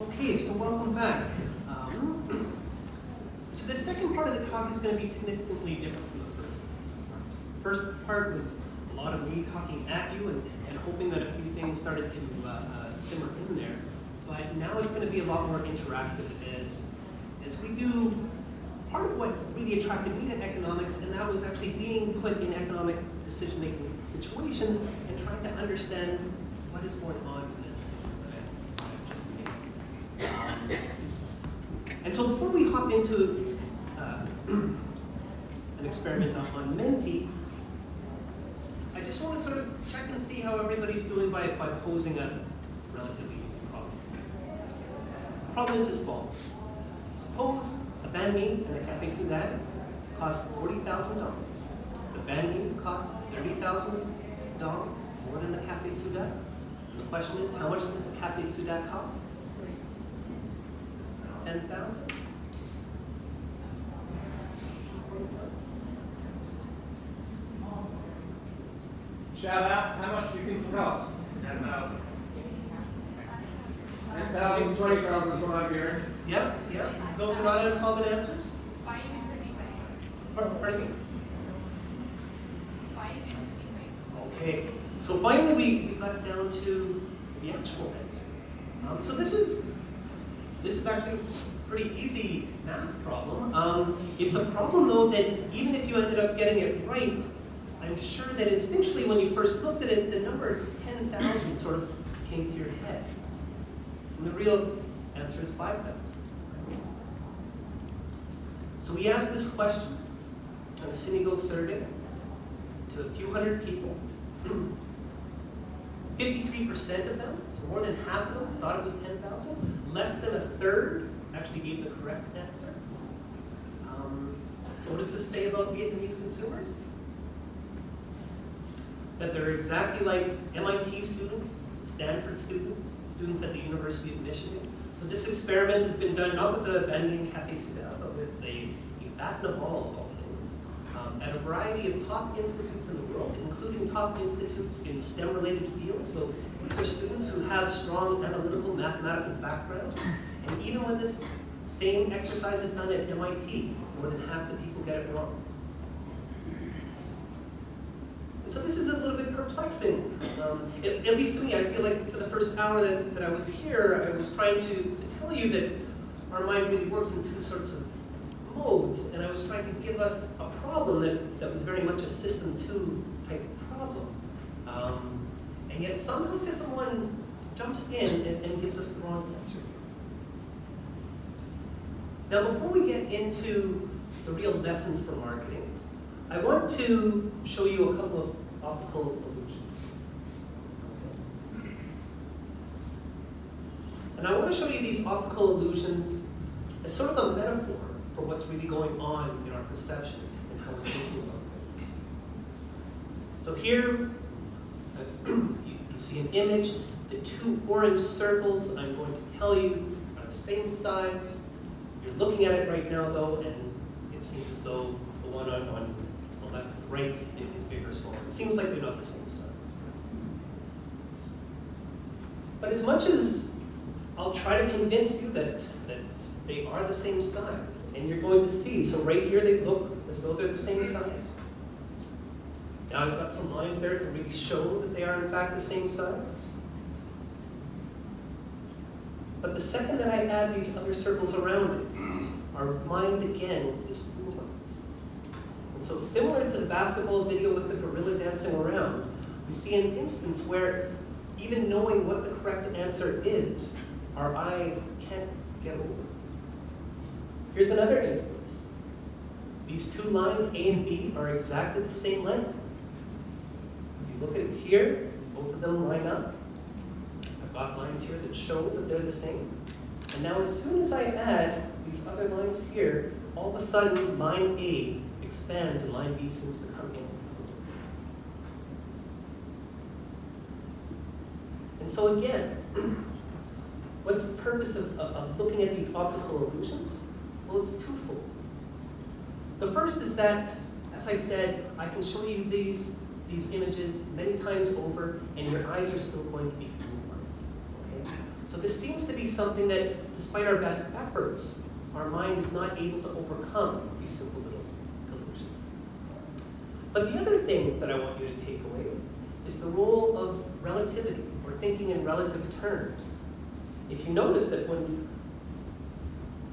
Okay, so welcome back. So the second part of the talk is going to be significantly different from the first. First part was a lot of me talking at you and hoping that a few things started to simmer in there. But now it's going to be a lot more interactive as we do part of what really attracted me to economics, and that was actually being put in economic decision-making situations and trying to understand what is going on in this that I've just made. And so before we hop into an experiment on Menti, I just want to sort of check and see how everybody's doing by posing a relatively easy problem. The problem is as follows. Suppose a banh mi in the Cafe Sudan costs $40,000. The banh mi costs $30,000 more than the Cafe Sudan. And the question is, how much does the Cafe Sudan cost? $10,000? Shout out, how much do you think it costs? 10,000. 10,000, 20,000 is what I'm hearing. Yep. Those are not uncommon answers. Pardon me? Okay, so finally we got down to the actual answer. So this is actually a pretty easy math problem. It's a problem though that even if you ended up getting it right, I'm sure that instinctually when you first looked at it, the number 10,000 sort of came to your head. And the real answer is 5,000. So we asked this question on a Cimigo survey to a few hundred people. 53% of them, so more than half of them, thought it was 10,000. Less than a third actually gave the correct answer. So what does this say about Vietnamese consumers? That they're exactly like MIT students, Stanford students, students at the University of Michigan. So this experiment has been done not with the banh mi and Cafe Sudan, but with a bat and a ball of all things, at a variety of top institutes in the world, including top institutes in STEM-related fields. So these are students who have strong analytical mathematical backgrounds. And even when this same exercise is done at MIT, more than half the people get it wrong. And so this is a little bit perplexing. At least to me, I feel like for the first hour that I was here, I was trying to tell you that our mind really works in two sorts of modes, and I was trying to give us a problem that was very much a system 2 type of problem. And yet somehow system 1 jumps in and gives us the wrong answer. Now before we get into the real lessons for marketing, I want to show you a couple of optical illusions. Okay. And I want to show you these optical illusions as sort of a metaphor for what's really going on in our perception and how we're thinking about things. So here, you see an image. The two orange circles I'm going to tell you are the same size. You're looking at it right now though, and it seems as though the one on the left, the right is bigger or smaller. It seems like they're not the same size. But as much as I'll try to convince you that they are the same size, and you're going to see, so right here they look as though they're the same size. Now I've got some lines there to really show that they are in fact the same size. But the second that I add these other circles around it, our mind again is fooled by this. And so similar to the basketball video with the gorilla dancing around, we see an instance where even knowing what the correct answer is, our eye can't get over. Here's another instance. These two lines, A and B, are exactly the same length. If you look at it here, both of them line up. I've got lines here that show that they're the same. And now as soon as I add these other lines here, all of a sudden line A expands and line B seems to come in. And so again, what's the purpose of looking at these optical illusions? Well, it's twofold. The first is that, as I said, I can show you these images many times over, and your eyes are still going to be fooled by it. Okay? So this seems to be something that, despite our best efforts, our mind is not able to overcome these simple little illusions. But the other thing that I want you to take away is the role of relativity, or thinking in relative terms. If you notice that when,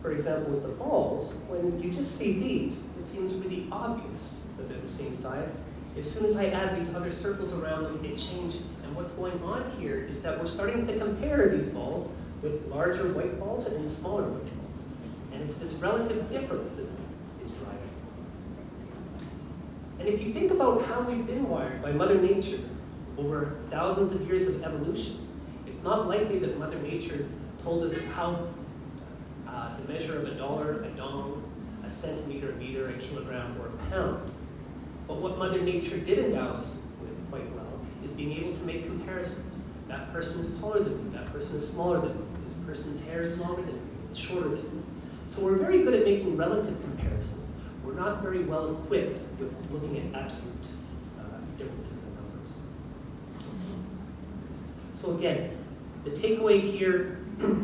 for example, with the balls, when you just see these, it seems really obvious that they're the same size. As soon as I add these other circles around them, it changes. And what's going on here is that we're starting to compare these balls with larger white balls and smaller white balls. And it's this relative difference that is driving. And if you think about how we've been wired by Mother Nature over thousands of years of evolution, it's not likely that Mother Nature told us how the measure of a dollar, a dong, a centimeter, a meter, a kilogram, or a pound. But what Mother Nature did endow us with quite well is being able to make comparisons. That person is taller than me, that person is smaller than me, this person's hair is longer than me, it's shorter than me. So we're very good at making relative comparisons. We're not very well equipped with looking at absolute differences in numbers. So again, the takeaway here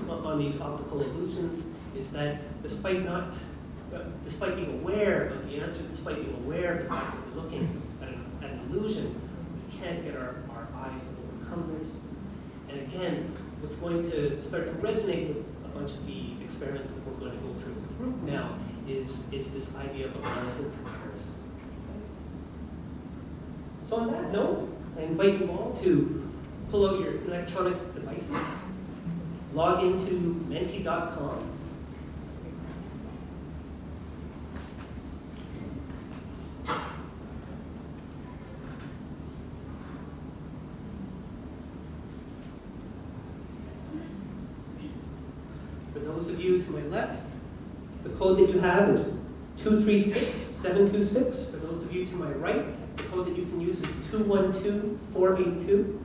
on these optical illusions is that despite being aware of the answer, despite being aware of the fact that we're looking at an illusion, we can't get our eyes to overcome this. And again, what's going to start to resonate with a bunch of the experiments that we're going to go through as a group now is this idea of a relative comparison. So on that note, I invite you all to pull out your electronic devices, log into menti.com, For those of you to my left, the code that you have is 236726. For those of you to my right, the code that you can use is 212482.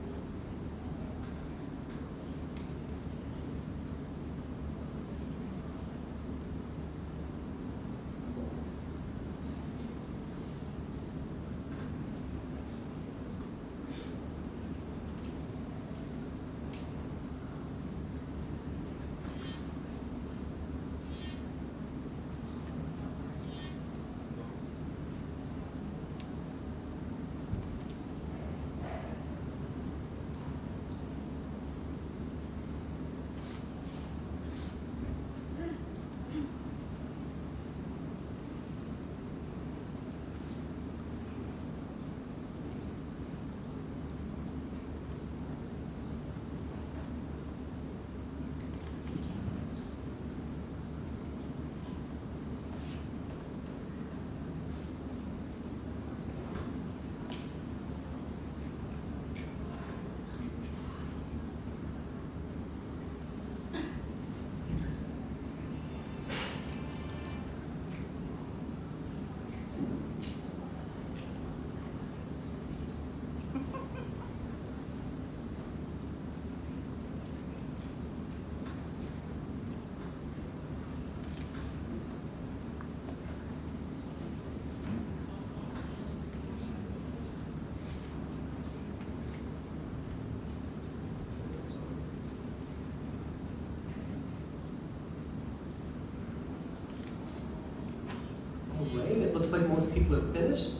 It looks like most people have finished.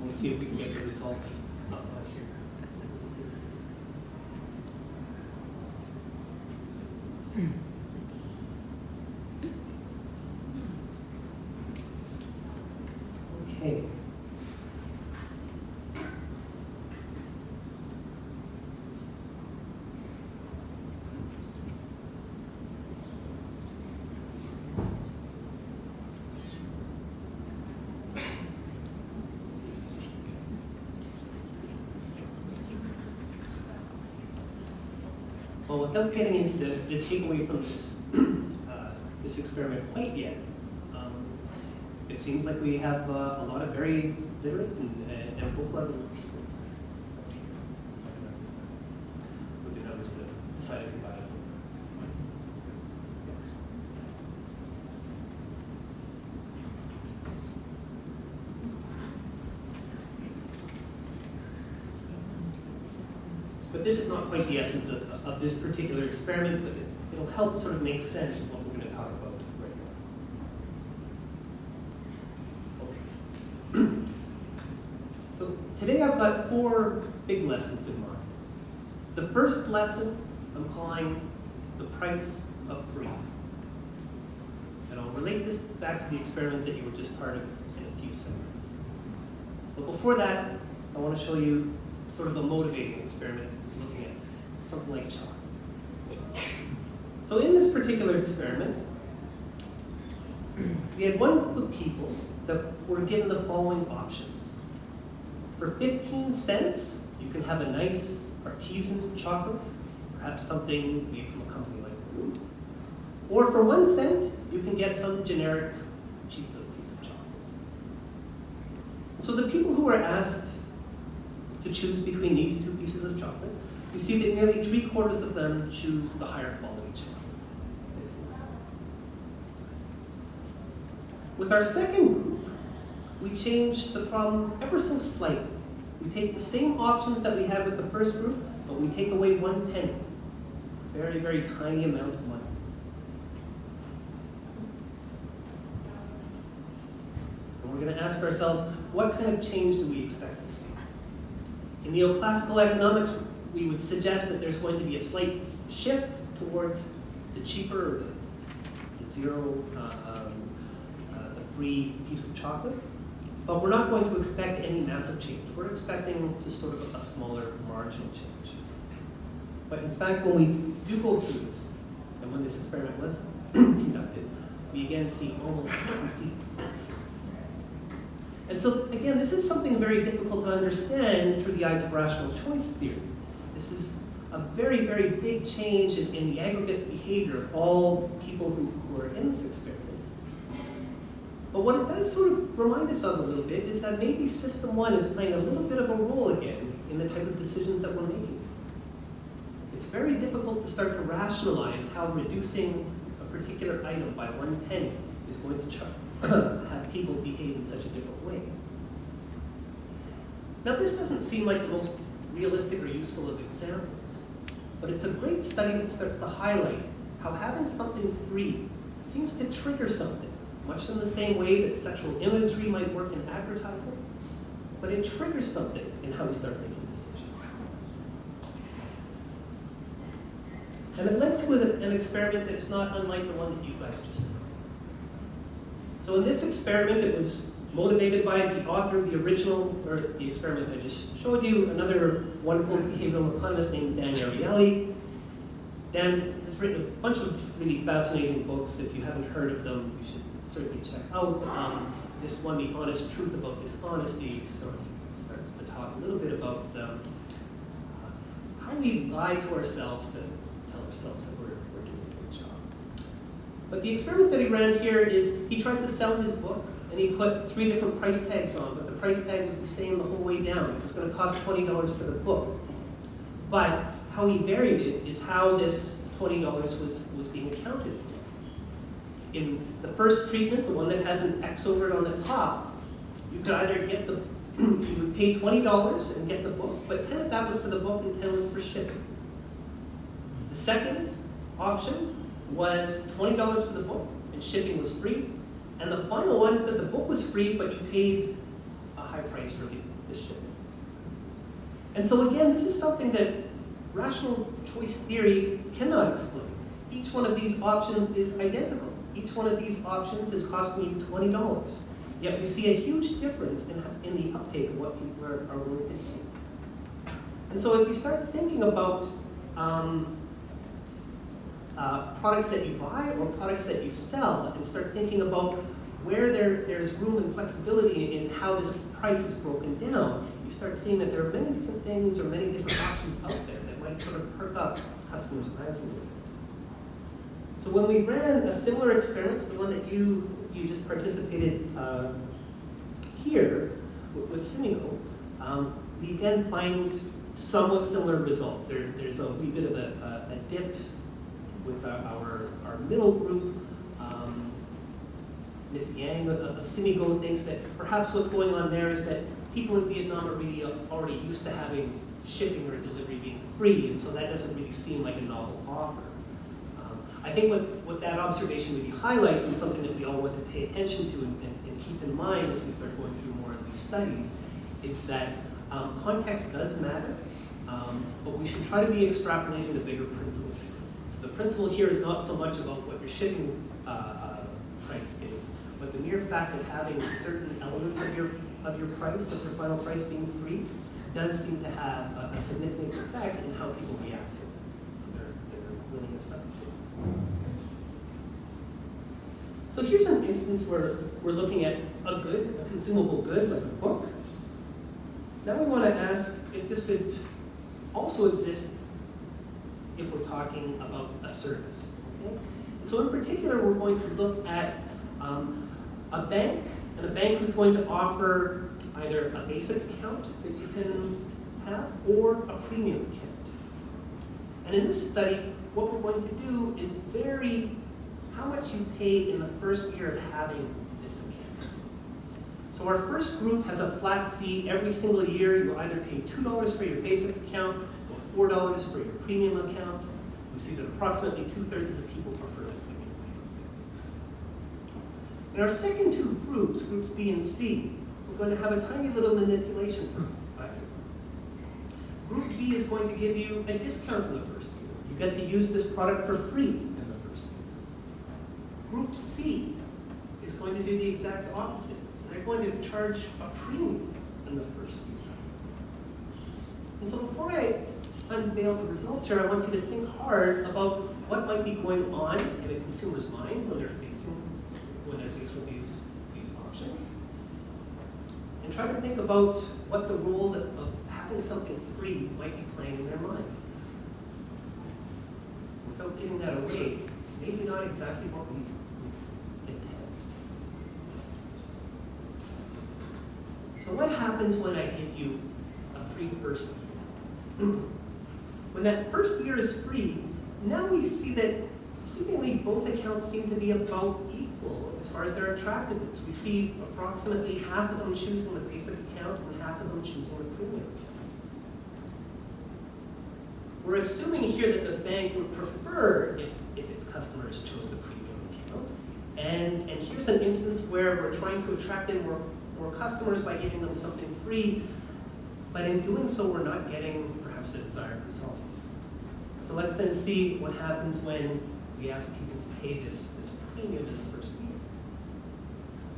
We'll see if we can get the results up here. Okay. Well, without getting into the takeaway from this this experiment quite yet, it seems like we have a lot of very literate and book level with the numbers that decided to buy it. But this is not quite the essence of this particular experiment, but it'll help sort of make sense of what we're going to talk about right now. Okay. So today I've got 4 big lessons in mind. The first lesson I'm calling the price of free. And I'll relate this back to the experiment that you were just part of in a few seconds. But before that, I want to show you sort of a motivating experiment that was looking at something like chocolate. So in this particular experiment, we had one group of people that were given the following options. For 15 cents, you can have a nice artisan chocolate, perhaps something made from a company like Peru. Or for 1 cent, you can get some generic, cheap little piece of chocolate. So the people who were asked to choose between these 2 pieces of chocolate, you see that nearly 3/4 of them choose the higher quality chocolate, 15 cents. With our second group, we change the problem ever so slightly. We take the same options that we had with the first group, but we take away 1 penny. Very, very tiny amount of money. And we're going to ask ourselves, what kind of change do we expect to see? In neoclassical economics, we would suggest that there's going to be a slight shift towards the cheaper, or the zero, the free piece of chocolate. But we're not going to expect any massive change. We're expecting just sort of a smaller marginal change. But in fact, when we do go through this, and when this experiment was conducted, we again see almost a complete flip here. And so again, this is something very difficult to understand through the eyes of rational choice theory. This is a very, very big change in the aggregate behavior of all people who are in this experiment. But what it does sort of remind us of a little bit is that maybe System 1 is playing a little bit of a role again in the type of decisions that we're making. It's very difficult to start to rationalize how reducing a particular item by 1 penny is going to have people behave in such a different way. Now, this doesn't seem like the most realistic or useful of examples, but it's a great study that starts to highlight how having something free seems to trigger something, much in the same way that sexual imagery might work in advertising, but it triggers something in how we start making decisions. And it led to an experiment that is not unlike the one that you guys just did. So in this experiment, it was motivated by the author of the original, or the experiment I just showed you, another wonderful behavioral economist named Dan Ariely. Dan has written a bunch of really fascinating books. If you haven't heard of them, you should certainly check out. This one, The Honest Truth About Dishonesty, sort of starts to talk a little bit about how we lie to ourselves to tell ourselves that we're doing a good job. But the experiment that he ran here is he tried to sell his book, and he put 3 different price tags on, but the price tag was the same the whole way down. It was going to cost $20 for the book. But how he varied it is how this $20 was being accounted for. In the first treatment, the one that has an X over it on the top, you could either get the, you would pay $20 and get the book, but 10 of that was for the book and 10 was for shipping. The second option was $20 for the book and shipping was free. And the final one is that the book was free, but you paid a high price for the shipping. And so again, this is something that rational choice theory cannot explain. Each one of these options is identical. Each one of these options is costing you $20. Yet we see a huge difference in the uptake of what people are willing to take. And so if you start thinking about products that you buy or products that you sell, and start thinking about where there's room and flexibility in how this price is broken down, you start seeing that there are many different things or many different options out there that might sort of perk up customers' eyes a little bit. So when we ran a similar experiment to the one that you just participated here with Cimigo, we again find somewhat similar results. There's a wee bit of a dip with our middle group. Ms. Yang of Cimigo thinks that perhaps what's going on there is that people in Vietnam are really already used to having shipping or delivery being free, and so that doesn't really seem like a novel offer. I think what that observation really highlights, and something that we all want to pay attention to and keep in mind as we start going through more of these studies, is that context does matter, but we should try to be extrapolating the bigger principles here. So the principle here is not so much about what your shipping price is, but the mere fact that having certain elements of your price, of your final price being free, does seem to have a significant effect in how people react to it, their willingness to pay. So here's an instance where we're looking at a good, a consumable good, like a book. Now we want to ask if this could also exist if we're talking about a service. Okay? And so in particular, we're going to look at a bank, and a bank who's going to offer either a basic account that you can have or a premium account. And in this study, what we're going to do is vary how much you pay in the first year of having this account. So our first group has a flat fee every single year. You either pay $2 for your basic account or $4 for your premium account. We see that approximately 2/3 of the people prefer the premium account. In our second two groups, groups B and C, we're going to have a tiny little manipulation for either. Group B is going to give you a discount in the first year. You get to use this product for free in the first year. Group C is going to do the exact opposite. They're going to charge a premium in the first year. And so before I unveil the results here, I want you to think hard about what might be going on in a consumer's mind when they're faced with these options. And try to think about what the role of having something free might be playing in their mind. Without giving that away, it's maybe not exactly what we intend. So what happens when I give you a free first year? When that first year is free, now we see that seemingly both accounts seem to be about equal as far as their attractiveness. We see approximately half of them choosing the basic account and half of them choosing the premium account. We're assuming here that the bank would prefer if its customers chose the premium account. And here's an instance where we're trying to attract in more customers by giving them something free, but in doing so, we're not getting perhaps the desired result. So let's then see what happens when we ask people to pay this premium in the first year.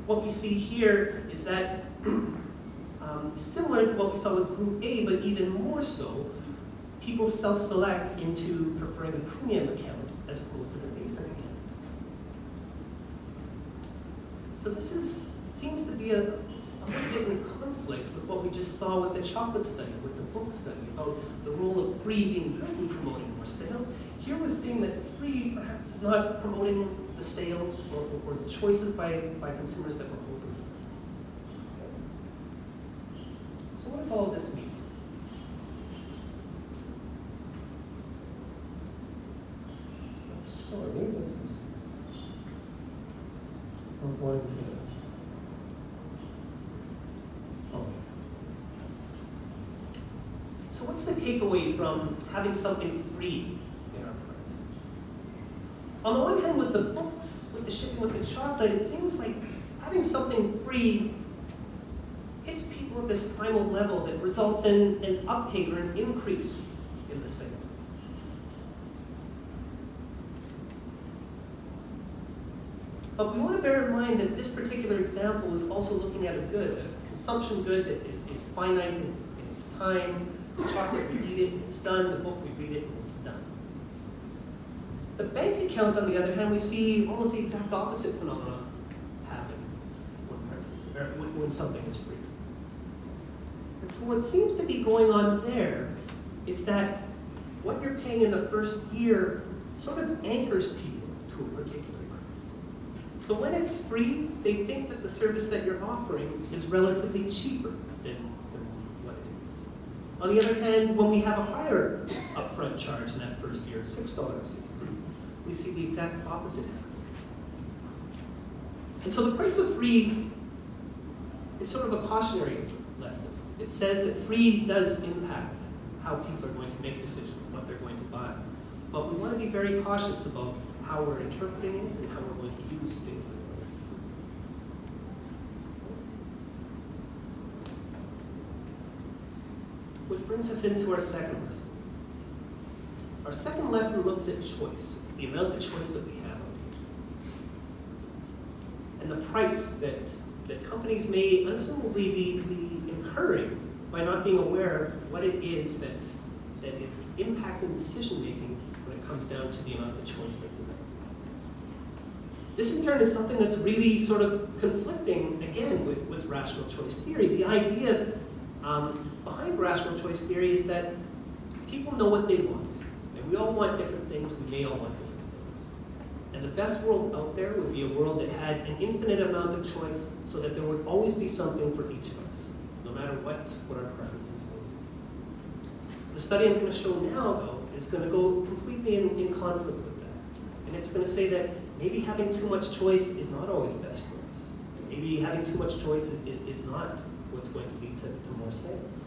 What we see here is that similar to what we saw with Group A, but even more so, people self-select into preferring the premium account as opposed to the basic account. So this seems to be a little bit in conflict with what we just saw with the chocolate study, with the book study, about the role of free being good in promoting more sales. Here we're seeing that free perhaps is not promoting the sales or the choices by consumers that we're hoping for. Okay. So what does all of this mean? Sorry, this is one thing. Okay. So what's the takeaway from having something free in our price? On the one hand, with the books, with the shipping, with the chocolate, it seems like having something free hits people at this primal level that results in an uptake or an increase in the sales. But we want to bear in mind that this particular example is also looking at a good, a consumption good that is finite in its time. The chocolate, we eat it, it's done. The book, we read it, and it's done. The bank account, on the other hand, we see almost the exact opposite phenomenon happen when something is free. And so what seems to be going on there is that what you're paying in the first year sort of anchors people to a particular price. So when it's free, they think that the service that you're offering is relatively cheaper than what it is. On the other hand, when we have a higher upfront charge in that first year, $6, we see the exact opposite happen. And so the price of free is sort of a cautionary lesson. It says that free does impact how people are going to make decisions, what they're going to buy. But we want to be very cautious about how we're interpreting it and how we're going to use things that are free. Which brings us into our second lesson. Our second lesson looks at choice, the amount of choice that we have out here. And the price that companies may unassumably be incurring by not being aware of what it is that is impacting decision making when it comes down to the amount of choice that's available. This in turn is something that's really sort of conflicting, again, with rational choice theory. The idea behind rational choice theory is that people know what they want. And we all want different things, we may all want different things. And the best world out there would be a world that had an infinite amount of choice so that there would always be something for each of us, no matter what our preferences were. The study I'm going to show now, though, is going to go completely in conflict with that. And it's going to say that maybe having too much choice is not always best for us. And maybe having too much choice is not what's going to lead to more sales.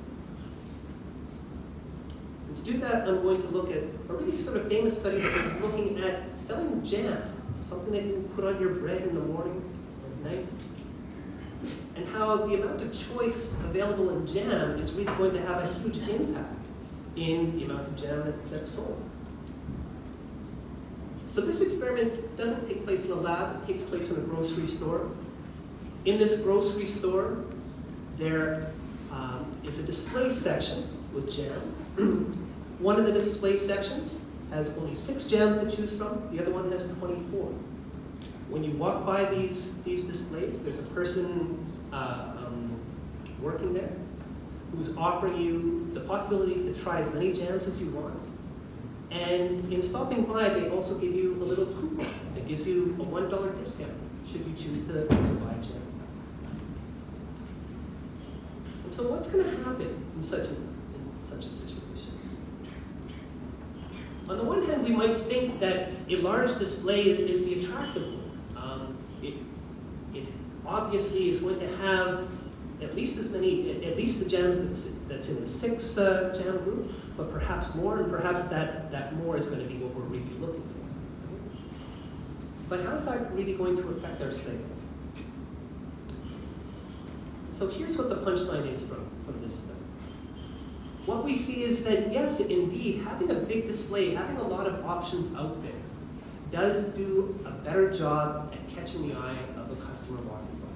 And to do that, I'm going to look at a really sort of famous study that was looking at selling jam, something that you put on your bread in the morning or at night, and how the amount of choice available in jam is really going to have a huge impact in the amount of jam that's sold. So this experiment doesn't take place in a lab, it takes place in a grocery store. In this grocery store, there is a display section with jam. One of the display sections has only 6 jams to choose from, the other one has 24. When you walk by these displays, there's a person working there who's offering you the possibility to try as many jams as you want. And in stopping by, they also give you a little coupon that gives you a $1 discount should you choose to buy jam. And so what's going to happen in such a situation? On the one hand, we might think that a large display is the attractive one. It obviously is going to have at least the jams that's in the 6 jam group, but perhaps more, and perhaps that more is going to be what we're really looking for. But how's that really going to affect our sales? So here's what the punchline is from this study. What we see is that, yes, indeed, having a big display, having a lot of options out there, does do a better job at catching the eye of a customer walking by.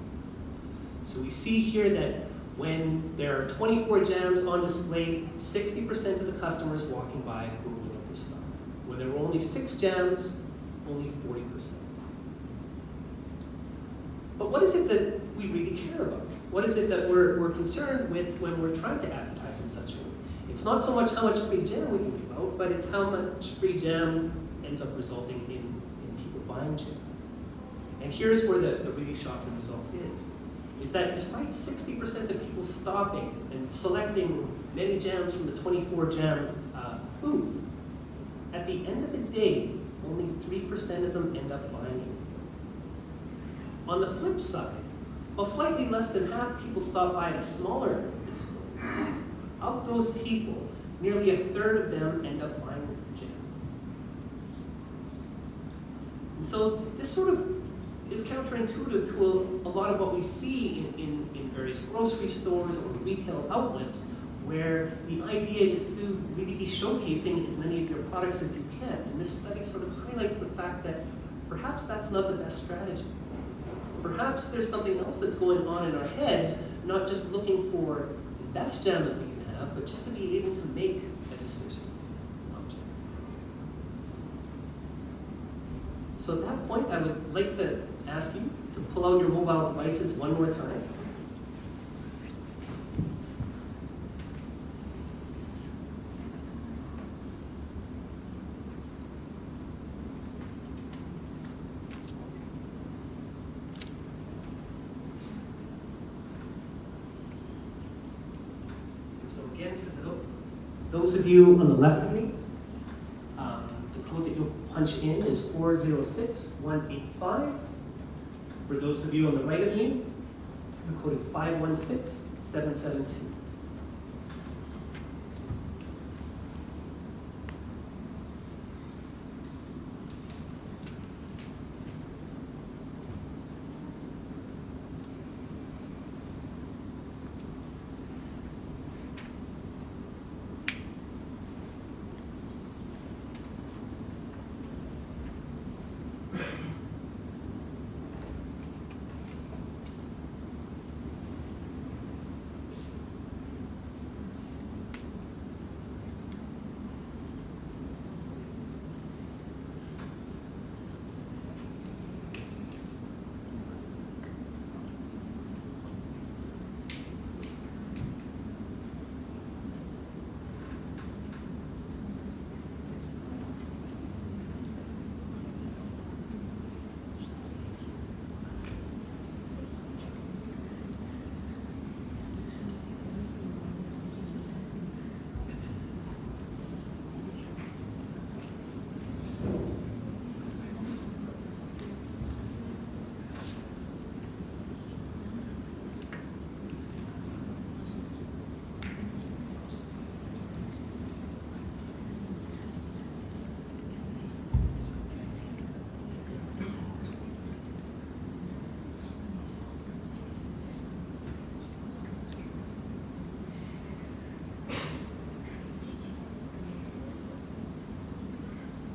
So we see here that when there are 24 jams on display, 60% of the customers walking by were willing to stop. When there were only 6 jams, only 40%. But what is it that we really care about? What is it that we're concerned with when we're trying to advertise in such a way? It's not so much how much free jam we can give out, but it's how much free jam ends up resulting in people buying jam. And here's where the really shocking result is that despite 60% of people stopping and selecting many jams from the 24 jam booth, at the end of the day, only 3% of them end up buying it. On the flip side, while slightly less than half people stop by at a smaller display, of those people, nearly 1/3 of them end up buying jam. And so this sort of is counterintuitive to a lot of what we see in various grocery stores or retail outlets, where the idea is to really be showcasing as many of your products as you can. And this study sort of highlights the fact that perhaps that's not the best strategy. Perhaps there's something else that's going on in our heads, not just looking for the best jam that we can have, but just to be able to make a decision on jam. So at that point, I would like to ask you to pull out your mobile devices one more time. So again, for those of you on the left of me, the code that you'll punch in is 406185. For those of you on the right of me, The code is 516772.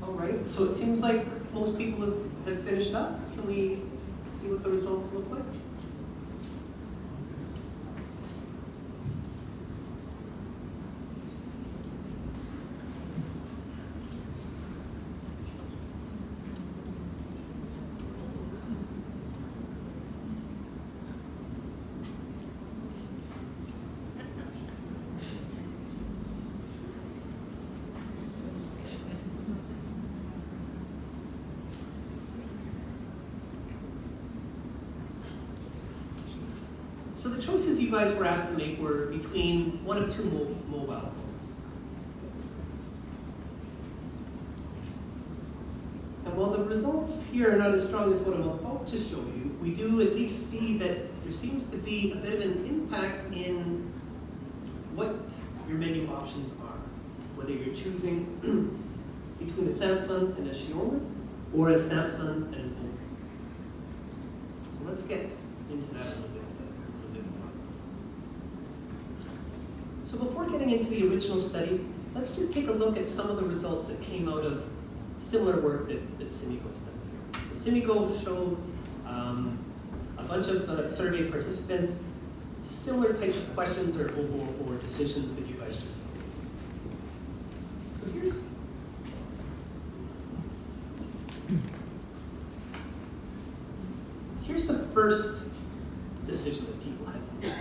Right, so it seems like most people have finished up. Can we see what the results look like? So the choices you guys were asked to make were between one of two mobile phones. And while the results here are not as strong as what I'm about to show you, we do at least see that there seems to be a bit of an impact in what your menu options are. Whether you're choosing between a Samsung and a Xiaomi, or a Samsung and an Oppo. So let's get into that a little bit. So before getting into the original study, let's just take a look at some of the results that came out of similar work that Cimigo's done here. So Cimigo showed a bunch of survey participants, similar types of questions or decisions that you guys just made. So here's the first decision that people had to make.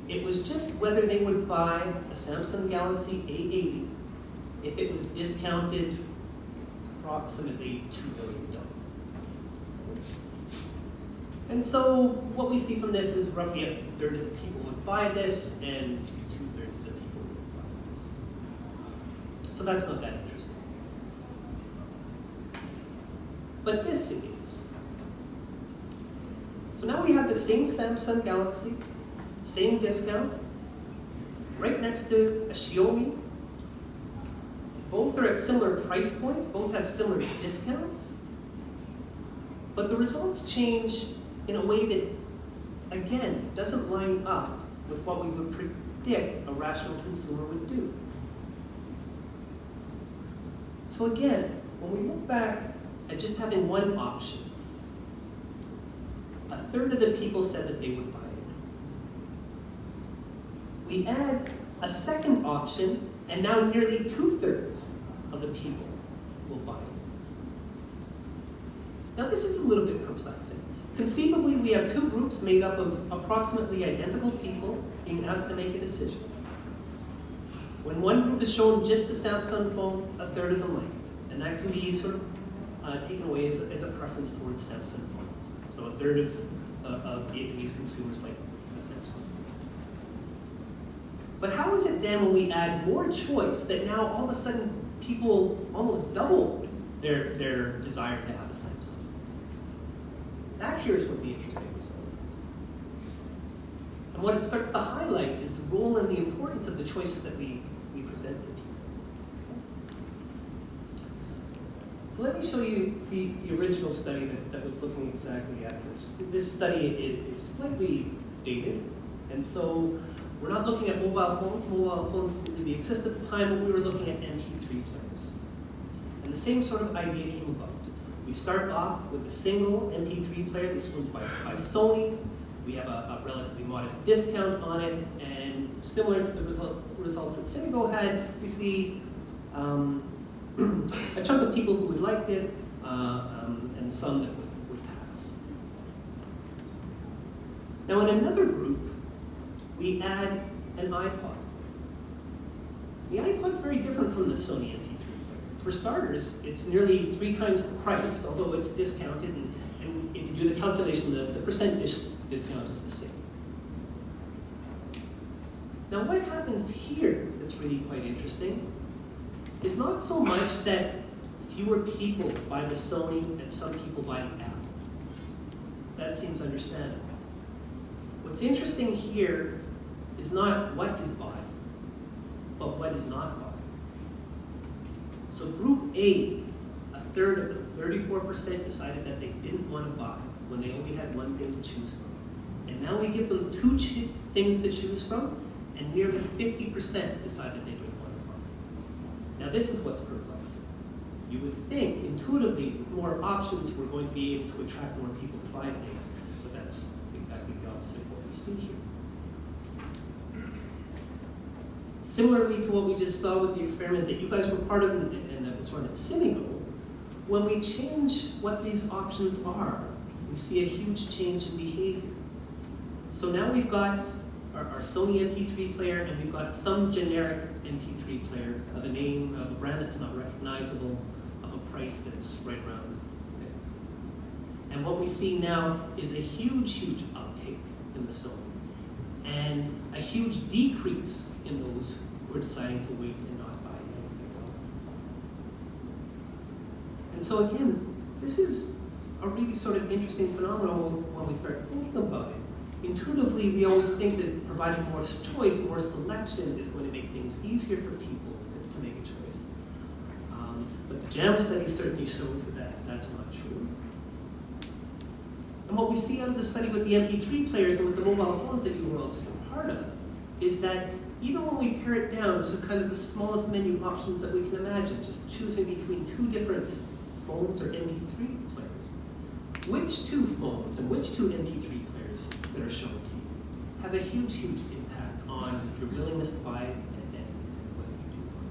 It was just whether they would buy a Samsung Galaxy A80 if it was discounted approximately $2 billion. And so what we see from this is roughly a third of the people would buy this and 2/3 of the people would buy this. So that's not that interesting. But this is. So now we have the same Samsung Galaxy, same discount, right next to a Xiaomi. Both are at similar price points, both have similar discounts, but the results change in a way that, again, doesn't line up with what we would predict a rational consumer would do. So again, when we look back at just having one option, a third of the people said that they would buy it. We add a second option, and now nearly 2/3 of the people will buy it. Now this is a little bit perplexing. Conceivably, we have two groups made up of approximately identical people being asked to make a decision. When one group is shown just the Samsung phone, a third of them like it. And that can be sort of taken away as a preference towards Samsung phones. So a third of Vietnamese consumers like a Samsung phone. But how is it then when we add more choice that now all of a sudden people almost double their desire to have a Samsung? That here is what the interesting result is. And what it starts to highlight is the role and the importance of the choices that we present to people. So let me show you the original study that was looking exactly at this. This study is slightly dated, and so we're not looking at mobile phones. Mobile phones didn't really exist at the time, but we were looking at MP3 players. And the same sort of idea came about. We start off with a single MP3 player. This one's by Sony. We have a relatively modest discount on it, and similar to the results that Cimigo had, we see a chunk of people who would like it, and some that would pass. Now in another group, we add an iPod. The iPod's very different from the Sony MP3 player. For starters, it's nearly 3 times the price, although it's discounted, and if you do the calculation, the percent discount is the same. Now what happens here that's really quite interesting is not so much that fewer people buy the Sony and some people buy the Apple. That seems understandable. What's interesting here is not what is bought, but what is not bought. So group A, a third of them, 34%, decided that they didn't want to buy when they only had one thing to choose from. And now we give them 2 things to choose from, and nearly 50% decided they don't want to buy. Now this is what's perplexing. You would think, intuitively, with more options, we're going to be able to attract more people to buy things, but that's exactly the opposite of what we see here. Similarly to what we just saw with the experiment that you guys were part of and that was run at Cimigo, when we change what these options are, we see a huge change in behavior. So now we've got our Sony MP3 player, and we've got some generic MP3 player of a name, of a brand that's not recognizable, of a price that's right around there. And what we see now is a huge uptake in the Sony, and a huge decrease in those who are deciding to wait and not buy anything at all. And so again, this is a really sort of interesting phenomenon when we start thinking about it. Intuitively, we always think that providing more choice, more selection is going to make things easier for people to make a choice. But the JAM study certainly shows that that's not true. And what we see out of the study with the MP3 players and with the mobile phones that you were all just a part of is that even when we pare it down to kind of the smallest menu options that we can imagine, just choosing between 2 different phones or MP3 players, which 2 phones and which 2 MP3 players that are shown to you have a huge impact on your willingness to buy and what you do buy.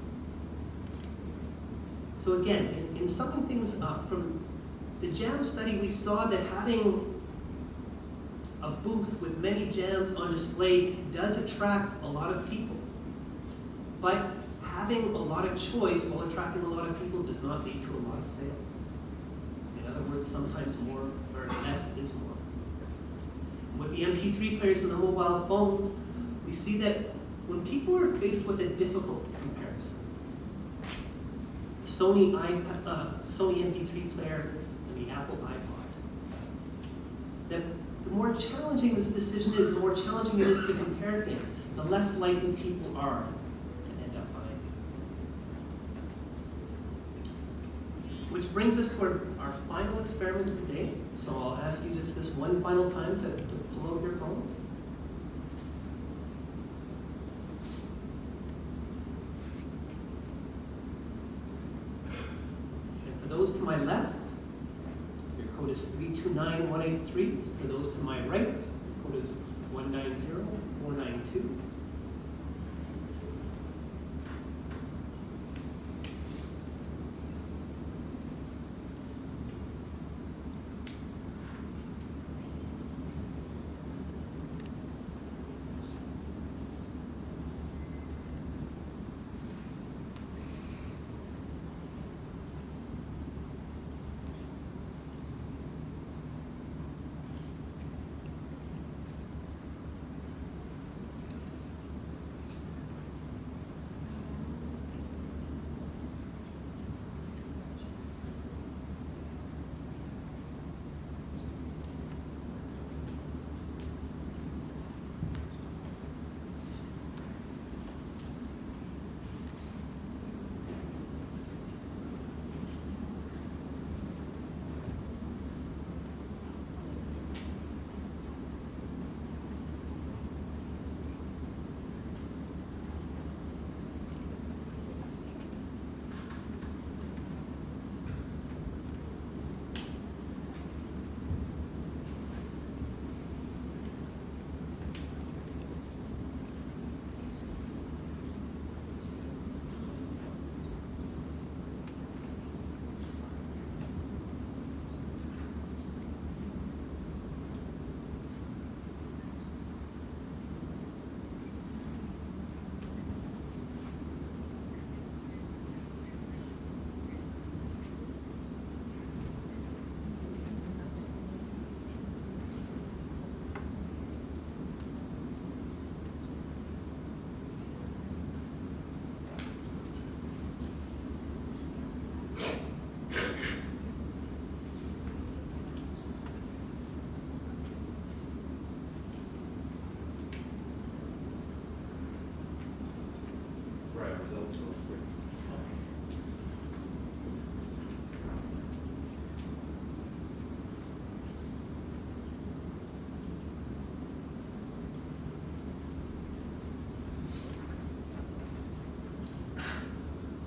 So again, in summing things up, from the JAM study, we saw that having a booth with many jams on display does attract a lot of people. But having a lot of choice while attracting a lot of people does not lead to a lot of sales. In other words, sometimes more or less is more. With the MP3 players and the mobile phones, we see that when people are faced with a difficult comparison, the Sony MP3 player and the Apple iPod, that the more challenging this decision is, the more challenging it is to compare things, the less likely people are to end up buying. Which brings us to our final experiment of the day. So I'll ask you just this one final time to pull out your phones. And for those to my left, your code is 329183. For those to my right, your code is 190492.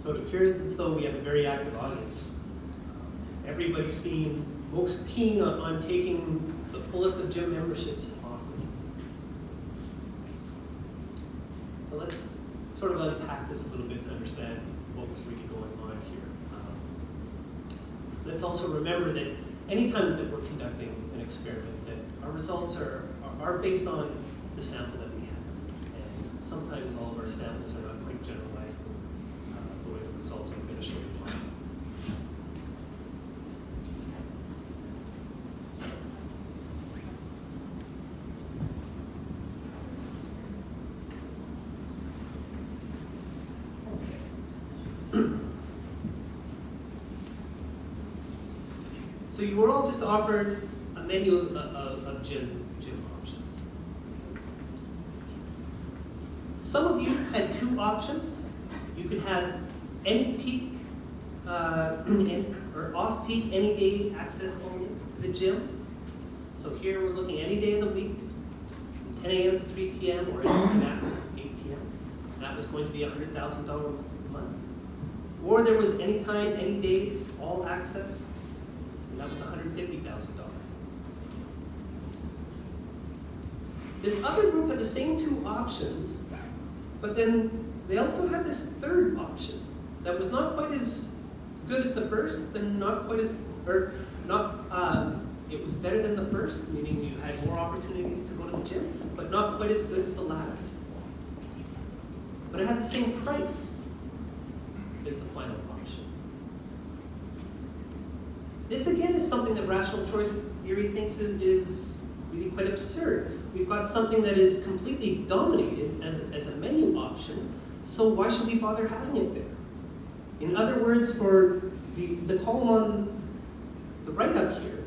So it appears as though we have a very active audience. Everybody seemed most keen on taking the fullest of gym memberships offered. But let's sort of unpack this a little bit to understand what was really going on here. Let's also remember that anytime that we're conducting an experiment, that our results are based on the sample that we have. And sometimes all of our samples are not quite generalizable the way the results I'm going to show you. So you were all just offered a menu of gym options. Some of you had two options. You could have any peak or off-peak, any day access only to the gym. So here we're looking any day of the week, from 10 a.m. to 3 p.m. or anytime after 8 p.m. So that was going to be $100,000 a month. Or there was anytime, any day, all access. And that was $150,000. This other group had the same two options, but then they also had this third option that was not quite as good as the first, and not quite as, or not, it was better than the first, meaning you had more opportunity to go to the gym, but not quite as good as the last. But it had the same price as the final option. This again is something that rational choice theory thinks is really quite absurd. We've got something that is completely dominated as a menu option, so why should we bother having it there? In other words, for the column on the right up here,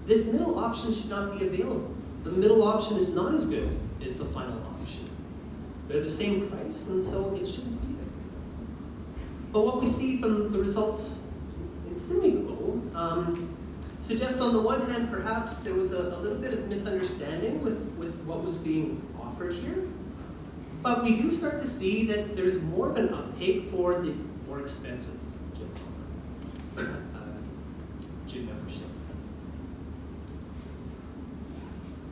this middle option should not be available. The middle option is not as good as the final option. They're the same price, and so it shouldn't be there. But what we see from the results in Cimigo suggests on the one hand, perhaps there was a little bit of misunderstanding with what was being offered here. But we do start to see that there's more of an uptake for the more expensive gym membership.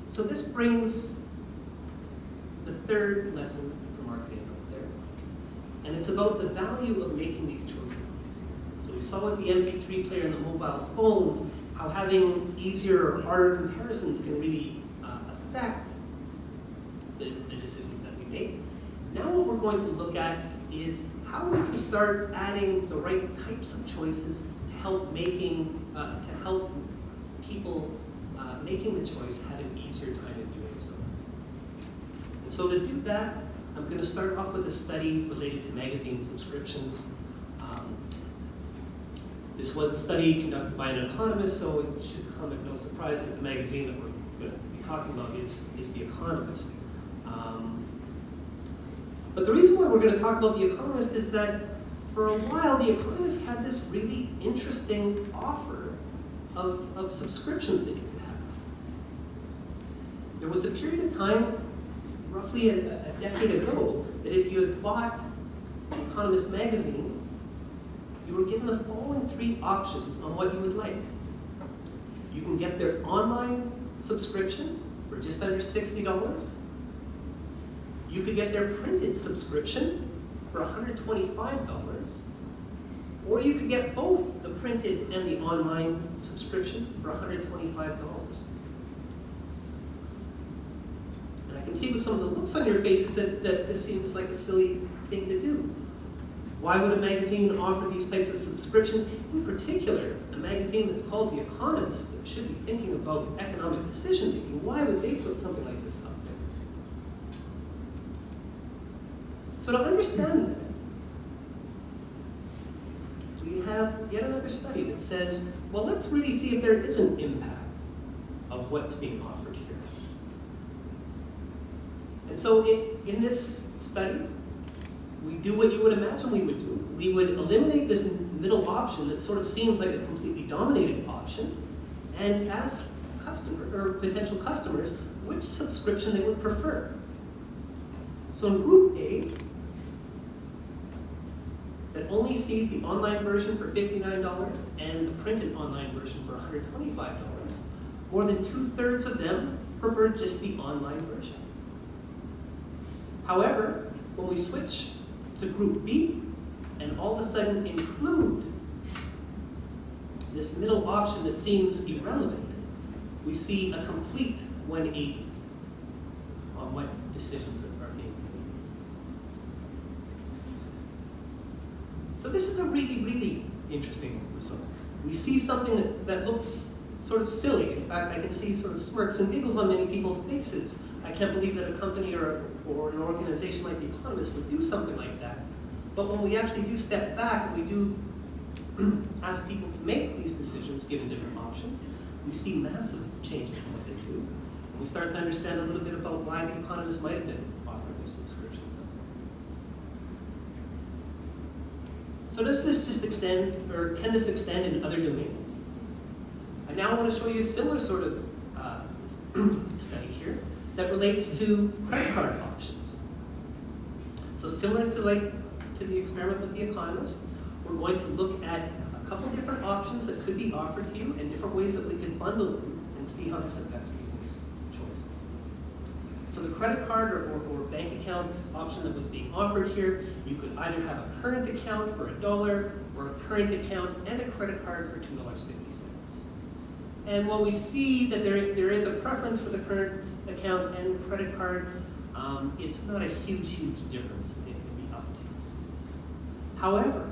So this brings the third lesson to marketing out there. And it's about the value of making these choices easier. So we saw with the MP3 player and the mobile phones, how having easier or harder comparisons can really affect the decisions that we make. Now what we're going to look at is how we can start adding the right types of choices to help people making the choice have an easier time in doing so. And so to do that, I'm going to start off with a study related to magazine subscriptions. This was a study conducted by an economist, so it should come at no surprise that the magazine that we're going to be talking about is The Economist. But the reason why we're going to talk about The Economist is that for a while, The Economist had this really interesting offer of subscriptions that you could have. There was a period of time, roughly a decade ago, that if you had bought The Economist magazine, you were given the following three options on what you would like. You can get their online subscription for just under $60. You could get their printed subscription for $125. Or you could get both the printed and the online subscription for $125. And I can see with some of the looks on your faces that this seems like a silly thing to do. Why would a magazine offer these types of subscriptions? In particular, a magazine that's called The Economist that should be thinking about economic decision making. Why would they put something like this up there? So to understand that, we have yet another study that says, well, let's really see if there is an impact of what's being offered here. And so in this study, we do what you would imagine we would do. We would eliminate this middle option that sort of seems like a completely dominated option and ask potential customers which subscription they would prefer. So in group A, that only sees the online version for $59 and the printed online version for $125, more than 2/3 of them prefer just the online version. However, when we switch to group B and all of a sudden include this middle option that seems irrelevant, we see a complete 180 on what decisions are being made. So this is a really, really interesting result. We see something that looks sort of silly. In fact, I can see sort of smirks and giggles on many people's faces. I can't believe that a company or an organization like the Economist would do something like that. But when we actually do step back and we do ask people to make these decisions given different options, we see massive changes in what they do. And we start to understand a little bit about why the Economist might have been offering their subscriptions. So does this just extend, or can this extend in other domains? I now want to show you a similar sort of study here that relates to credit card options. So similar to the experiment with the Economist, we're going to look at a couple different options that could be offered to you and different ways that we could bundle them and see how this affects people's choices. So the credit card or bank account option that was being offered here, you could either have a current account for $1 or a current account and a credit card for $2.50. And while we see that there is a preference for the current account and the credit card, it's not a huge difference in the uptake. However,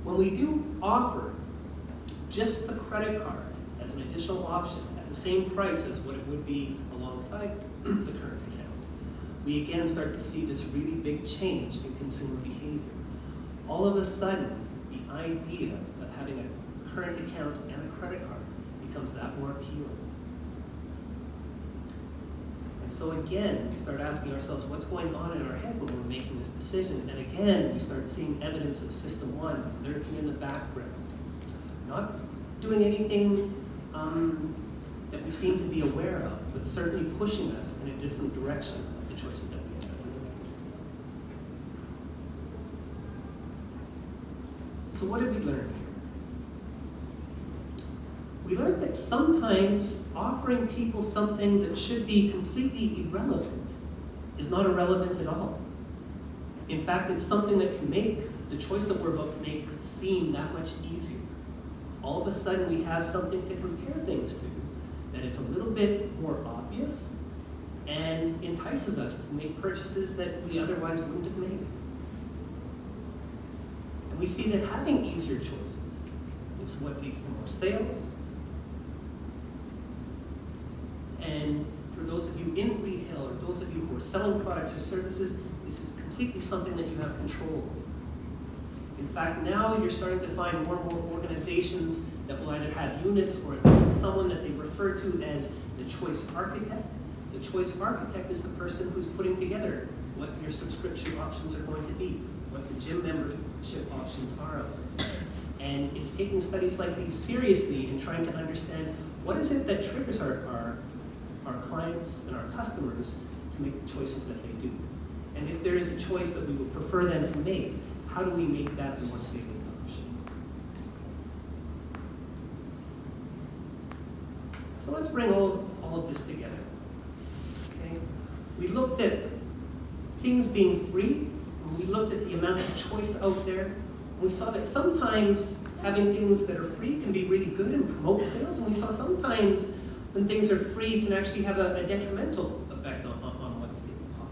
when we do offer just the credit card as an additional option at the same price as what it would be alongside the current account, we again start to see this really big change in consumer behavior. All of a sudden, the idea of having a current account and a credit card becomes that more appealing. And so again, we start asking ourselves what's going on in our head when we're making this decision. And again, we start seeing evidence of system one lurking in the background. Not doing anything that we seem to be aware of, but certainly pushing us in a different direction of the choices that we end up making. So what did we learn here? We learned that sometimes offering people something that should be completely irrelevant is not irrelevant at all. In fact, it's something that can make the choice that we're about to make seem that much easier. All of a sudden, we have something to compare things to that is a little bit more obvious and entices us to make purchases that we otherwise wouldn't have made. And we see that having easier choices is what leads to more sales. And for those of you in retail or those of you who are selling products or services, this is completely something that you have control over. In fact, now you're starting to find more and more organizations that will either have units or at least someone that they refer to as the choice architect. The choice architect is the person who's putting together what your subscription options are going to be, what the gym membership options are out there. And it's taking studies like these seriously and trying to understand what is it that triggers our clients and our customers to make the choices that they do. And if there is a choice that we would prefer them to make, how do we make that the more salient option? So let's bring all of this together. Okay? We looked at things being free, and we looked at the amount of choice out there, and we saw that sometimes having things that are free can be really good and promote sales, and we saw sometimes when things are free can actually have a detrimental effect on what's being taught.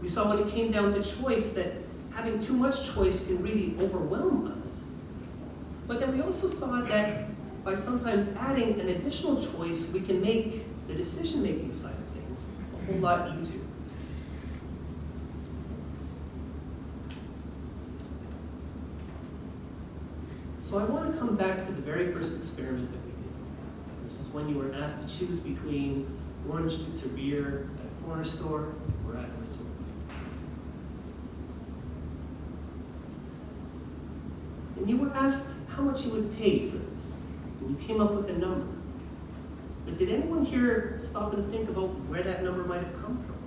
We saw when it came down to choice that having too much choice can really overwhelm us. But then we also saw that by sometimes adding an additional choice, we can make the decision-making side of things a whole lot easier. So I want to come back to the very first experiment that we did. This is when you were asked to choose between orange juice or beer at a corner store or at a resort. And you were asked how much you would pay for this. And you came up with a number. But did anyone here stop and think about where that number might have come from?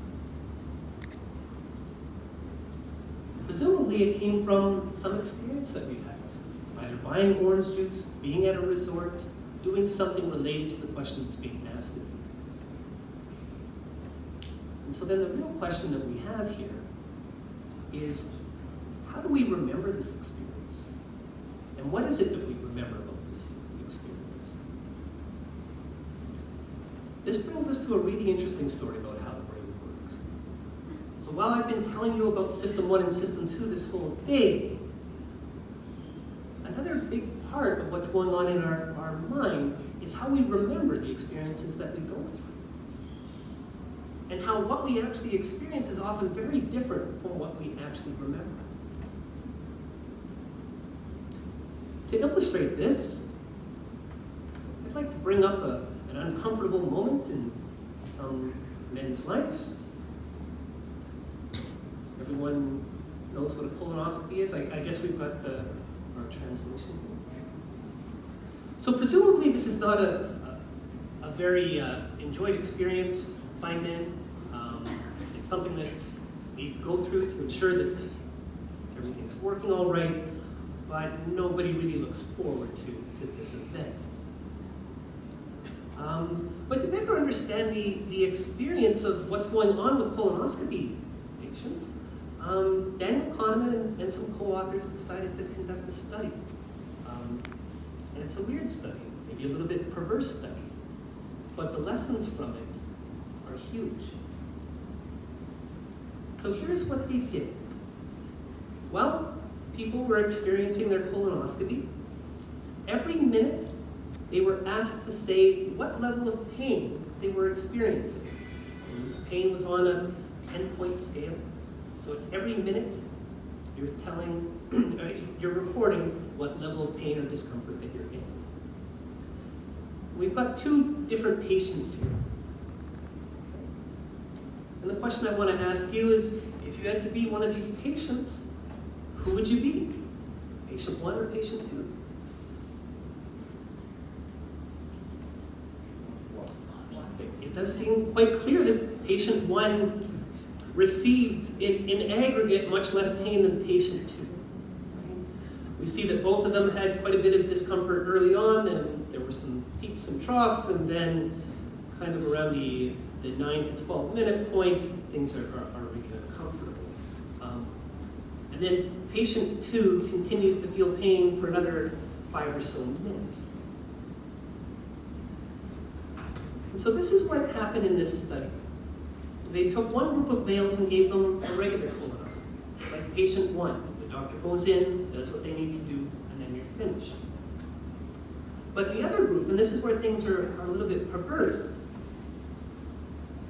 presumably it came from some experience that we've had, either buying orange juice, being at a resort, doing something related to the question that's being asked of you. And so then the real question that we have here is, how do we remember this experience? And what is it that we remember about this experience? This brings us to a really interesting story about how the brain works. So while I've been telling you about System 1 and System 2 this whole day, another big part of what's going on in our mind is how we remember the experiences that we go through. And how what we actually experience is often very different from what we actually remember. To illustrate this, I'd like to bring up an uncomfortable moment in some men's lives. Everyone knows what a colonoscopy is. I guess we've got our translation here. So presumably this is not a very enjoyed experience by men. It's something that we need to go through to ensure that everything's working all right, but nobody really looks forward to this event. But to better understand the experience of what's going on with colonoscopy patients, Daniel Kahneman and some co-authors decided to conduct a study. And it's a weird study, maybe a little bit perverse study, but the lessons from it are huge. So here's what they did. Well, people were experiencing their colonoscopy. Every minute, they were asked to say what level of pain they were experiencing. And this pain was on a 10-point scale. So every minute, you're reporting what level of pain or discomfort that you're in. We've got two different patients here. And the question I want to ask you is, if you had to be one of these patients, who would you be? Patient 1 or patient 2? It does seem quite clear that patient 1 received, in aggregate, much less pain than patient 2. Right? We see that both of them had quite a bit of discomfort early on, and there were some peaks and troughs, and then kind of around the 9 to 12 minute point, things are really uncomfortable. And then patient 2 continues to feel pain for another 5 or so minutes. And so this is what happened in this study. They took one group of males and gave them a regular colonoscopy, like patient 1. The doctor goes in, does what they need to do, and then you're finished. But the other group, and this is where things are a little bit perverse,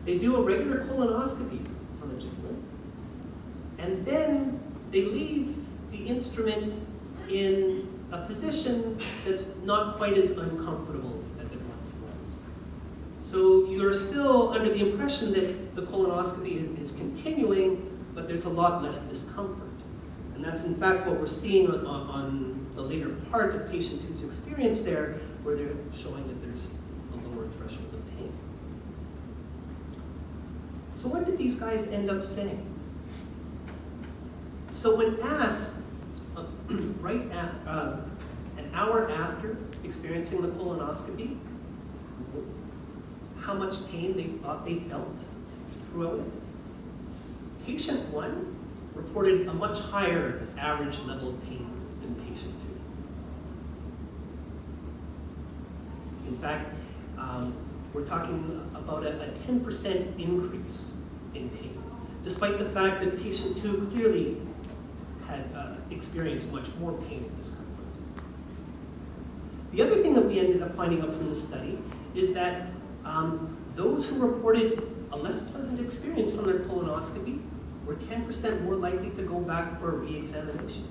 they do a regular colonoscopy on the jugular, and then they leave the instrument in a position that's not quite as uncomfortable as it once was. So you're still under the impression that the colonoscopy is continuing, but there's a lot less discomfort. And that's in fact what we're seeing on the later part of patient 2's experience there, where they're showing that there's a lower threshold of pain. So what did these guys end up saying? So when asked an hour after experiencing the colonoscopy, how much pain they thought they felt throughout it, patient 1 reported a much higher average level of pain than patient 2. In fact, we're talking about a 10% increase in pain, despite the fact that patient 2 clearly had experienced much more pain and discomfort. The other thing that we ended up finding out from this study is that those who reported a less pleasant experience from their colonoscopy were 10% more likely to go back for a re-examination.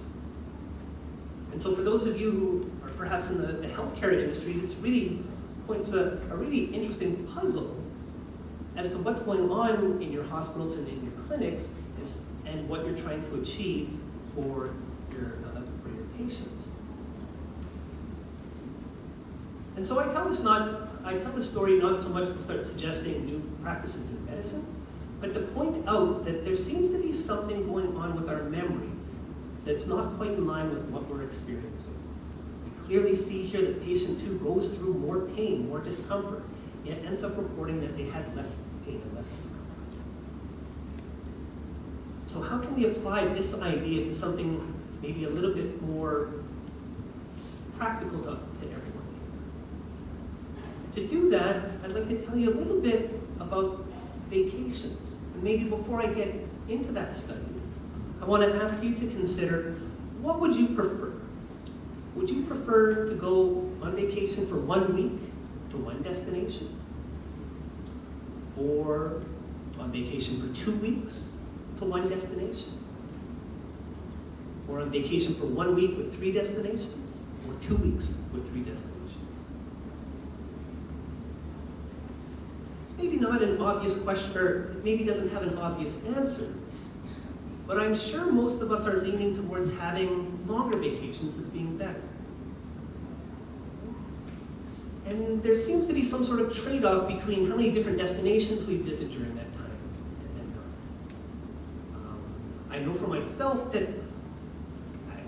And so for those of you who are perhaps in the healthcare industry, this really points a really interesting puzzle as to what's going on in your hospitals and in your clinics and what you're trying to achieve for your patients. And so I tell this story not so much to start suggesting new practices in medicine, but to point out that there seems to be something going on with our memory that's not quite in line with what we're experiencing. We clearly see here that patient 2 goes through more pain, more discomfort, yet ends up reporting that they had less pain and less discomfort. So how can we apply this idea to something maybe a little bit more practical to everyone here? To do that, I'd like to tell you a little bit about vacations. And maybe before I get into that study, I want to ask you to consider, what would you prefer? Would you prefer to go on vacation for 1 week to one destination? Or on vacation for 2 weeks to one destination? Or on vacation for 1 week with 3 destinations? Or 2 weeks with 3 destinations? It's maybe not an obvious question, or it maybe doesn't have an obvious answer, but I'm sure most of us are leaning towards having longer vacations as being better. And there seems to be some sort of trade-off between how many different destinations we visit during that time and not. I know for myself that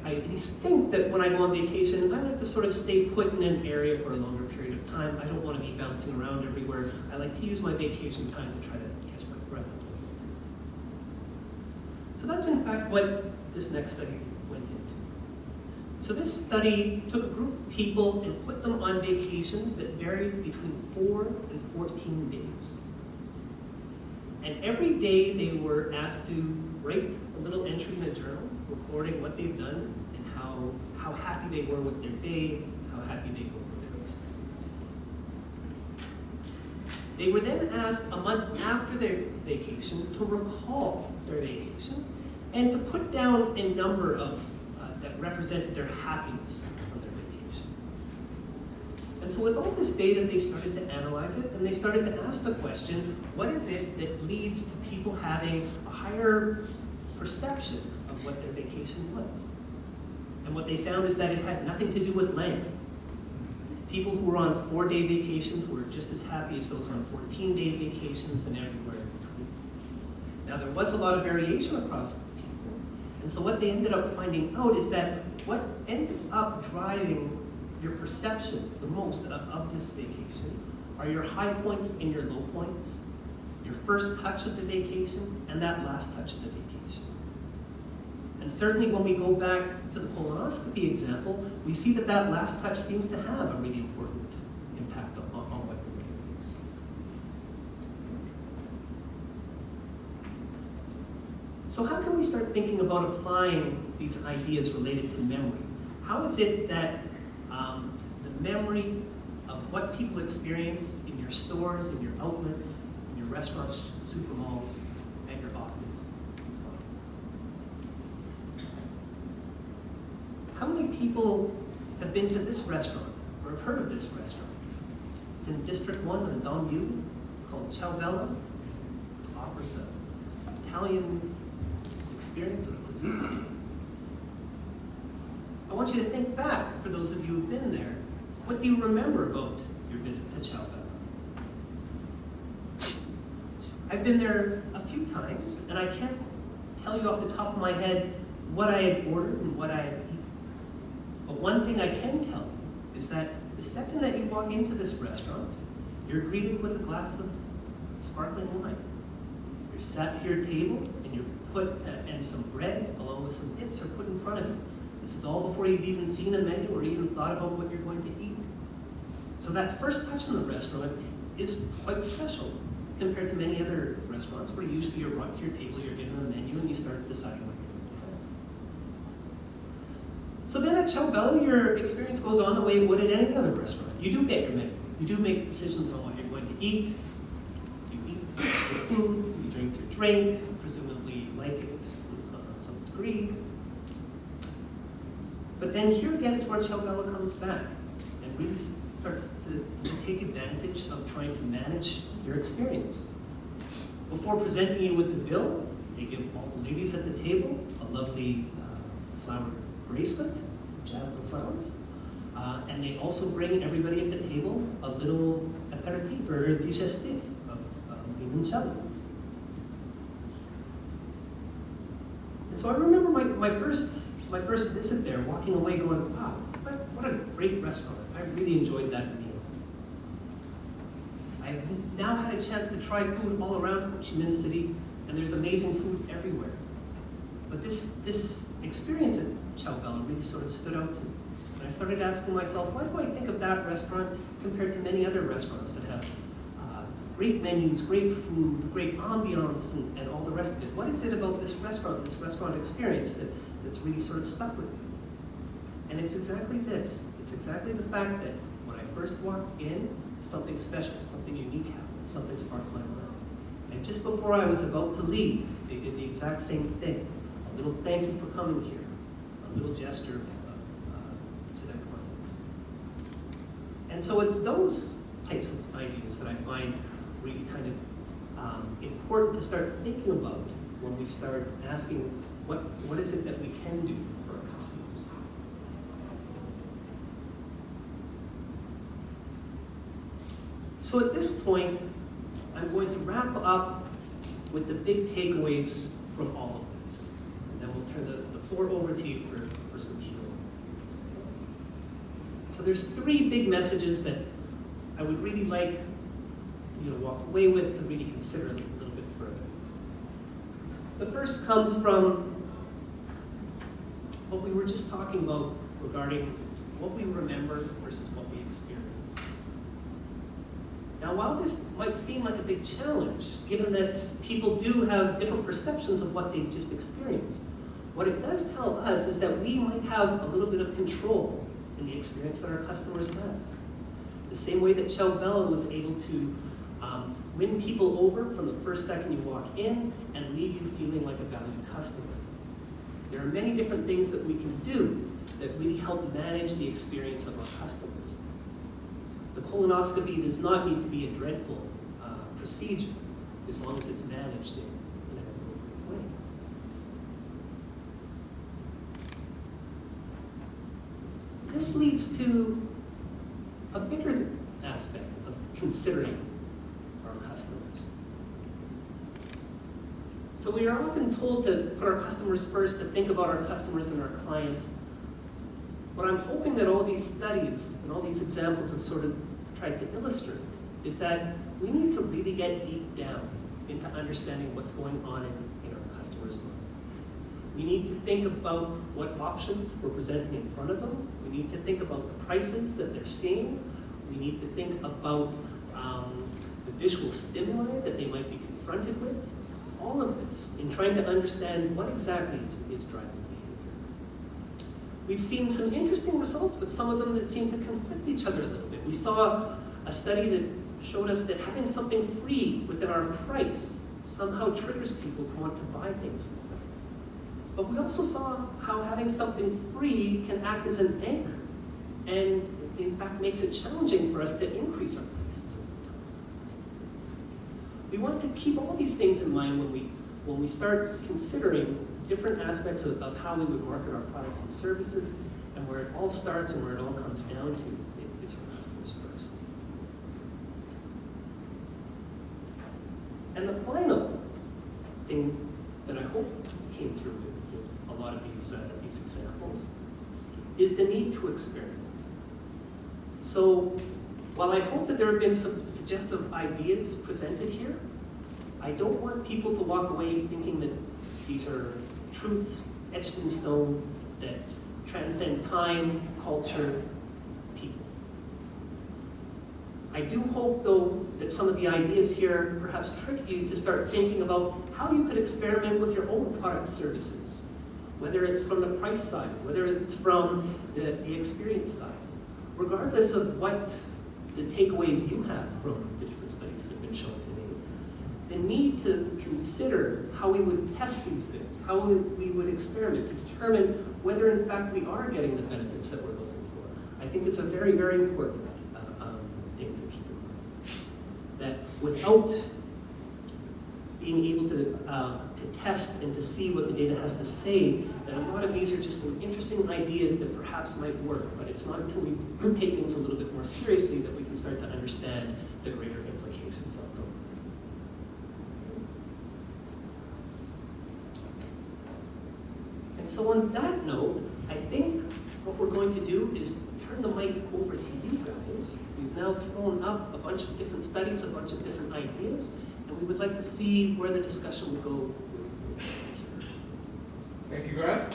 I at least think that when I go on vacation, I like to sort of stay put in an area for a longer period of time. I don't want to be bouncing around everywhere. I like to use my vacation time to try to catch my breath. So that's in fact what this next study went into. So this study took a group of people and put them on vacations that varied between 4 and 14 days. And every day they were asked to write a little entry in a journal, recording what they've done and how happy they were with their day, how happy they were with their experience. They were then asked a month after their vacation to recall their vacation and to put down a number of that represented their happiness on their vacation. And so with all this data, they started to analyze it, and they started to ask the question, what is it that leads to people having a higher perception of what their vacation was? And what they found is that it had nothing to do with length. People who were on 4-day vacations were just as happy as those on 14-day vacations and everywhere in between. Now there was a lot of variation across people, and so what they ended up finding out is that what ended up driving your perception the most of this vacation are your high points and your low points, your first touch of the vacation, and that last touch of the vacation. And certainly when we go back to the colonoscopy example, we see that that last touch seems to have a really important impact on what your memory is. So how can we start thinking about applying these ideas related to memory? How is it that the memory of what people experience in your stores, in your outlets, in your restaurants, supermalls, and your office? How many people have been to this restaurant or have heard of this restaurant? It's in District 1 in Donview. It's called Ciao Bella. It offers an Italian experience of cuisine. I want you to think back, for those of you who've been there, what do you remember about your visit to Ciao Bella? I've been there a few times, and I can't tell you off the top of my head what I had ordered and what I had eaten. But one thing I can tell you is that the second that you walk into this restaurant, you're greeted with a glass of sparkling wine. You're sat to your table, and you're put, and some bread along with some dips are put in front of you. This is all before you've even seen a menu or even thought about what you're going to eat. So that first touch in the restaurant is quite special compared to many other restaurants where usually you're brought to your table, you're given a menu, and you start deciding what you're going to have. So then at Ciao Bella, your experience goes on the way it would at any other restaurant. You do get your menu. You do make decisions on what you're going to eat. You eat your food, you drink your drink, presumably like it on some degree. But then here again is where Ciao Bella comes back and really starts to take advantage of trying to manage your experience. Before presenting you with the bill, they give all the ladies at the table a lovely flower bracelet, jasmine flowers, and they also bring everybody at the table a little aperitif or digestif of limoncello. And so I remember my first my first visit there, walking away going, wow, what a great restaurant. I really enjoyed that meal. I've now had a chance to try food all around Ho Chi Minh City, and there's amazing food everywhere. But this experience at Ciao Bella really sort of stood out to me. And I started asking myself, why do I think of that restaurant compared to many other restaurants that have great menus, great food, great ambiance, and all the rest of it? What is it about this restaurant experience that's really sort of stuck with me? And it's exactly this. It's exactly the fact that when I first walked in, something special, something unique happened, something sparked my mind. And just before I was about to leave, they did the exact same thing. A little thank you for coming here, a little gesture to their clients. And so it's those types of ideas that I find really kind of important to start thinking about when we start asking what is it that we can do for our customers. So at this point, I'm going to wrap up with the big takeaways from all of this. And then we'll turn the floor over to you for some Q&A. So there's 3 big messages that I would really like you to walk away with, to really consider a little bit further. The first comes from what we were just talking about regarding what we remember versus what we experience. Now, while this might seem like a big challenge, given that people do have different perceptions of what they've just experienced, what it does tell us is that we might have a little bit of control in the experience that our customers have. The same way that Ciao Bella was able to win people over from the first second you walk in and leave you feeling like a valued customer. There are many different things that we can do that really help manage the experience of our customers. The colonoscopy does not need to be a dreadful procedure as long as it's managed in an appropriate way. This leads to a bigger aspect of considering our customers. So we are often told to put our customers first, to think about our customers and our clients. What I'm hoping that all these studies and all these examples have sort of tried to illustrate is that we need to really get deep down into understanding what's going on in our customers' minds. We need to think about what options we're presenting in front of them. We need to think about the prices that they're seeing. We need to think about the visual stimuli that they might be confronted with. All of this in trying to understand what exactly is driving behavior. We've seen some interesting results, but some of them that seem to conflict each other a little bit. We saw a study that showed us that having something free within our price somehow triggers people to want to buy things more. But we also saw how having something free can act as an anchor and in fact makes it challenging for us to increase our prices over time. We want to keep all these things in mind when we start considering different aspects of how we would market our products and services, and where it all starts and where it all comes down to is our customers first. And the final thing that I hope came through with a lot of these examples is the need to experiment. So while I hope that there have been some suggestive ideas presented here, I don't want people to walk away thinking that these are truths etched in stone that transcend time, culture, people. I do hope, though, that some of the ideas here perhaps trick you to start thinking about how you could experiment with your own product services, whether it's from the price side, whether it's from the experience side. Regardless of what the takeaways you have from the different studies that have been shown today, the need to consider how we would test these things, how we would experiment to determine whether in fact we are getting the benefits that we're looking for, I think is a very, very important thing to keep in mind. That without being able to test and to see what the data has to say, that a lot of these are just some interesting ideas that perhaps might work, but it's not until we take things a little bit more seriously that we can start to understand the greater implications of them. And And so on that note, I think what we're going to do is turn the mic over to you guys. We've now thrown up a bunch of different studies, a bunch of different ideas, and we would like to see where the discussion will go. Thank you, Graham.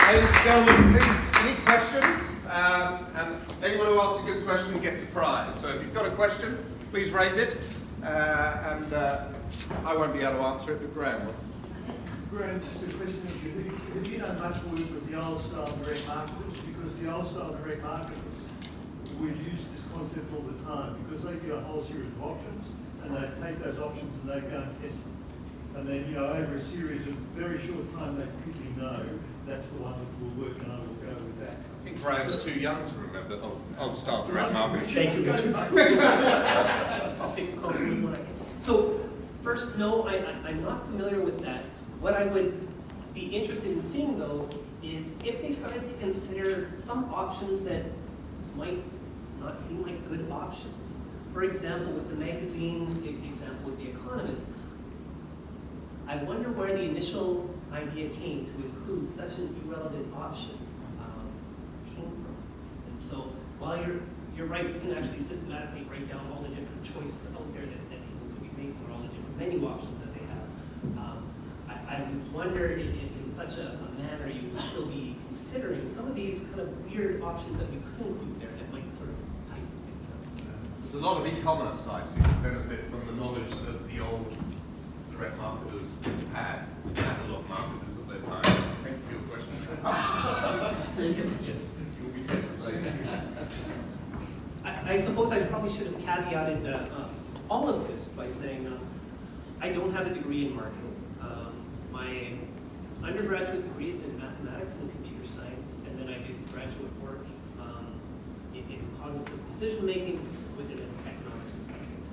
Ladies and gentlemen, please, any questions? And anyone who asks a good question gets a prize. So if you've got a question, please raise it. And I won't be able to answer it, but Graham will. Graham, just a question. Have you done much work with the old style direct marketers? Because the old style direct marketers will use this concept all the time because they get a whole series of options and they take those options and they go and test them. And then, over a series of very short time, they quickly know that's the one that will work and I will go with that. I think Graham's too young to remember old style direct marketing. Thank you, Richard. I'll take a compliment when I can. So, first, no, I'm not familiar with that. What I would be interested in seeing, though, is if they started to consider some options that might not seem like good options. For example, with the magazine example with The Economist, I wonder where the initial idea came to include such an irrelevant option came from. And so, while you're right, we can actually systematically write down all the different choices out there that people could be making, or all the different menu options that they have. I would wonder if in such a manner you would still be considering some of these kind of weird options that we could include there that might sort of heighten things up. There's a lot of e-commerce sites who can benefit from the knowledge that the old direct marketers had, the catalog marketers of their time. Thank you for your question, sir. You'll be tested later. I suppose I probably should have caveated all of this by saying I don't have a degree in marketing. My undergraduate degree is in mathematics and computer science, and then I did graduate work in cognitive decision making within an economics department.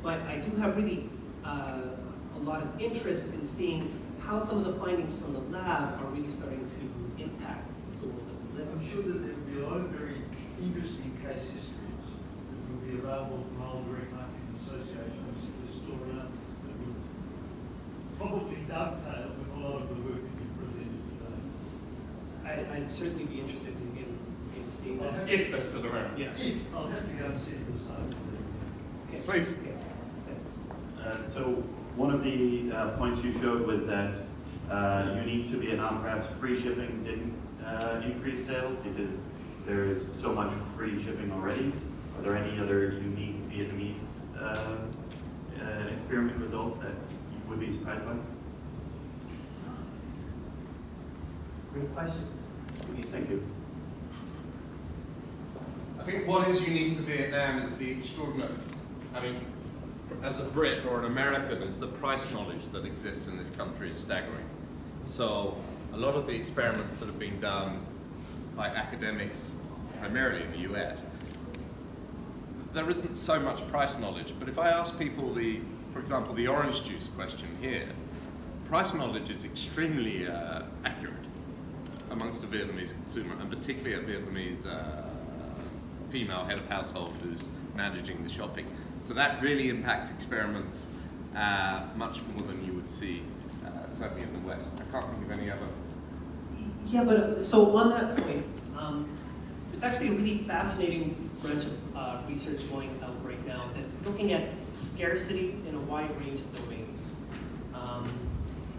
But I do have really a lot of interest in seeing how some of the findings from the lab are really starting to impact the world that we live in. I'm sure that there will be a lot of very interesting case histories that will be available from old direct marketing associations that are still around that will probably dovetail with a lot of the work that you presented today. I'd certainly be interested in seeing that. If they're still around. Yeah. If I'll have to go and see the science. Okay. Please. Okay. Thanks. So one of the points you showed was that unique to Vietnam, perhaps free shipping didn't increase sales because there is so much free shipping already. Are there any other unique Vietnamese experiment results that you would be surprised by? Great question. Thank you. I think what is unique to Vietnam is the extraordinary, as a Brit or an American, is the price knowledge that exists in this country is staggering. So a lot of the experiments that have been done by academics, primarily in the US, there isn't so much price knowledge. But if I ask people for example, the orange juice question here, price knowledge is extremely accurate amongst the Vietnamese consumer, and particularly a Vietnamese female head of household who's managing the shopping. So that really impacts experiments much more than you would see, certainly in the West. I can't think of any other. Yeah, but so on that point, there's actually a really fascinating branch of research going out right now that's looking at scarcity in a wide range of domains.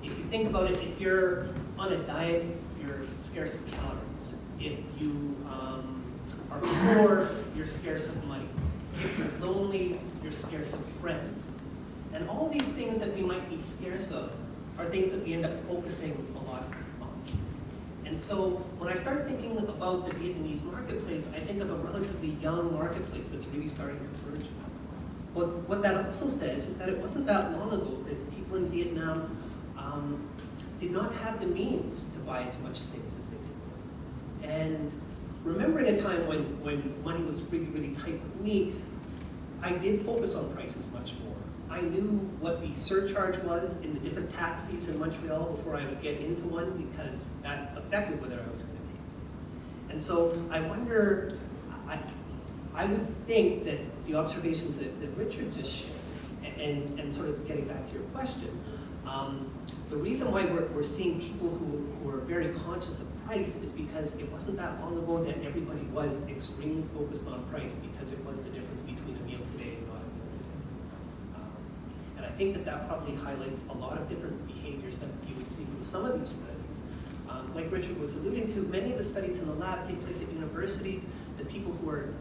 If you think about it, if you're on a diet, you're scarce of calories. If you are poor, you're scarce of money. If you're lonely, you're scarce of friends. And all these things that we might be scarce of are things that we end up focusing a lot on. And so when I start thinking about the Vietnamese marketplace, I think of a relatively young marketplace that's really starting to burgeon. But what that also says is that it wasn't that long ago that people in Vietnam did not have the means to buy as much things as they did. And remembering a time when money was really, really tight with me, I did focus on prices much more. I knew what the surcharge was in the different taxis in Montreal before I would get into one, because that affected whether I was going to take it. And so I wonder, I would think that the observations that Richard just shared, and sort of getting back to your question, the reason why we're seeing people who are very conscious of price is because it wasn't that long ago that everybody was extremely focused on price because it was the difference between a meal today and not a meal today. And I think that probably highlights a lot of different behaviors that you would see from some of these studies. Like Richard was alluding to, many of the studies in the lab take place at universities. The people who are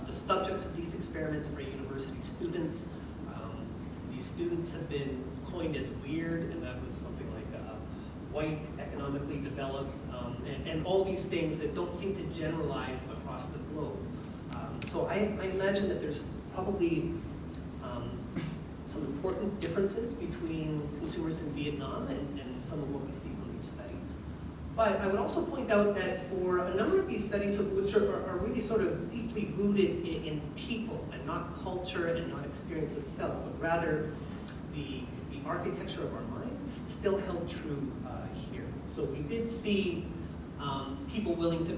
the subjects of these experiments are university students. These students have been coined as weird, and that was something like white, economically developed, and all these things that don't seem to generalize across the globe. So I imagine that there's probably some important differences between consumers in Vietnam and some of what we see from these studies. But I would also point out that for a number of these studies, which are really sort of deeply rooted in people and not culture and not experience itself, but rather the architecture of our mind, still held true here. So we did see people willing to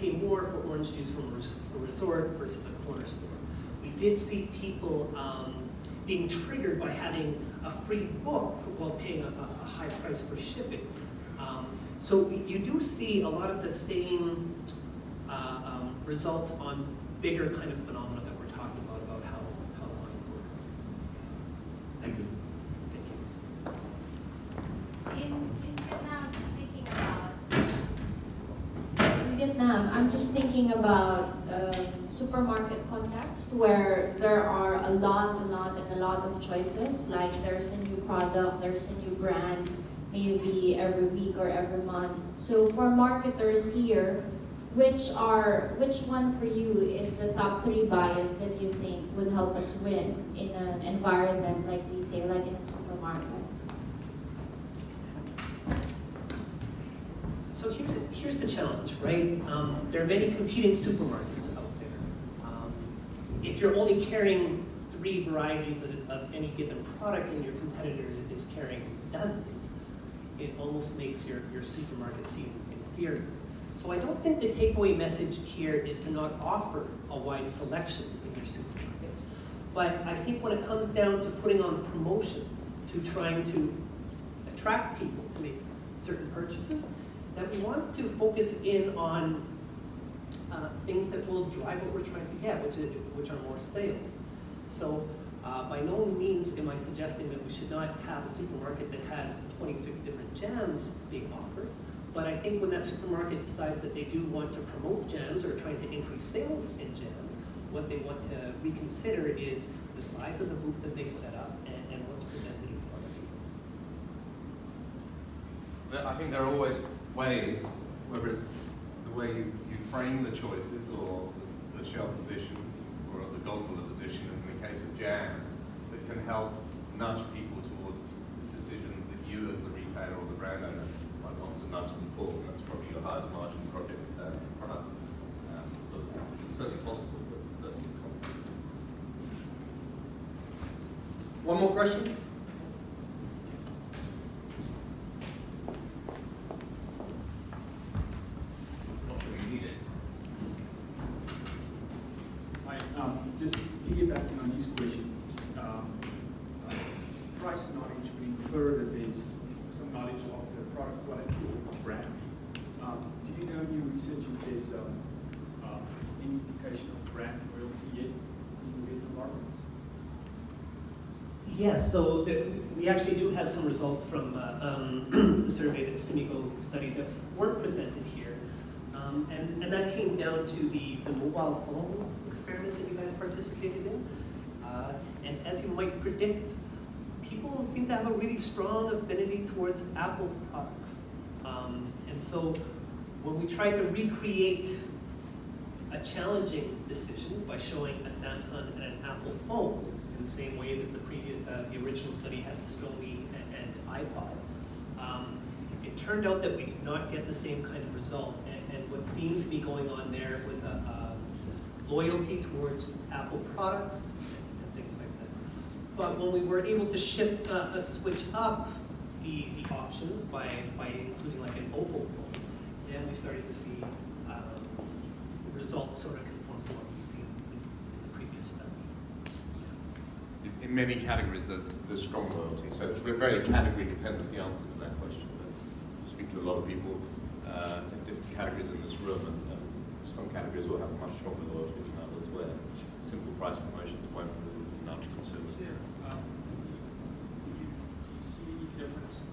pay more for orange juice from a resort versus a corner store. We did see people being triggered by having a free book while paying a high price for shipping. So you do see a lot of the same results on bigger kind of phenomena that we're talking about how the mind works. Thank you. Thank you. In Vietnam, I'm just thinking about supermarket context where there are a lot of choices. Like there's a new product, there's a new brand, maybe every week or every month. So for marketers here, which one for you is the top 3 bias that you think would help us win in an environment like retail, like in a supermarket? So here's the challenge, right? There are many competing supermarkets out there. If you're only carrying 3 varieties of any given product and your competitor is carrying dozens, it almost makes your supermarket seem inferior. So I don't think the takeaway message here is to not offer a wide selection in your supermarkets. But I think when it comes down to putting on promotions, to trying to attract people to make certain purchases, that we want to focus in on things that will drive what we're trying to get, which are more sales. So by no means am I suggesting that we should not have a supermarket that has 26 different jams being offered, but I think when that supermarket decides that they do want to promote jams or trying to increase sales in jams, what they want to reconsider is the size of the booth that they set up and what's presented in front of you. I think there are always ways, whether it's the way you frame the choices or the shelf position or the gondola position in the case of jams, that can help nudge people towards decisions that you as the retailer or the brand owner might want to nudge them for. And that's probably your highest margin product. So it's certainly possible, but it's complicated. One more question? Just piggybacking on his question, price knowledge would infer that there's some knowledge of the product quality or brand. Do you know in your research if there's any indication of brand loyalty yet in the market? Yes, so we actually do have some results from the survey that Cimigo studied that weren't presented here. And that came down to the mobile phone experiment that you guys participated in. And as you might predict, people seem to have a really strong affinity towards Apple products. And so when we tried to recreate a challenging decision by showing a Samsung and an Apple phone in the same way that the original study had the Sony and iPod, it turned out that we did not get the same kind of result. And what seemed to be going on there was a loyalty towards Apple products and things like that. But when we were able to switch up the options by including like an Oppo phone, then we started to see results sort of conform to what we'd seen in the previous study. in many categories there's strong loyalty. So it's very category dependent, the answer to that question. But I speak to a lot of people in different categories in this room, and some categories will have much stronger loyalty than others, where simple price promotions won't move large consumers. Do you see any difference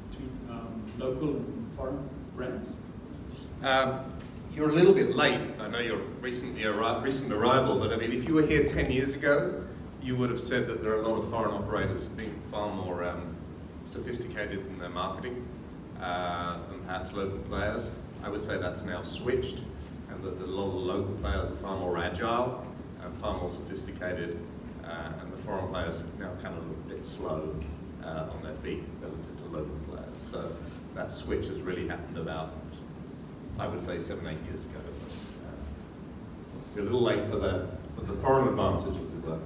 between local and foreign brands? You're a little bit late. I know you're recent arrival, but I mean, if you were here 10 years ago, you would have said that there are a lot of foreign operators being far more sophisticated in their marketing than perhaps local players. I would say that's now switched, and that a lot of the local players are far more agile and far more sophisticated, and the foreign players now kind of look a bit slow on their feet relative to local players. So that switch has really happened about, I would say, 7-8 years ago. But, you're a little late for the foreign advantage, as it were.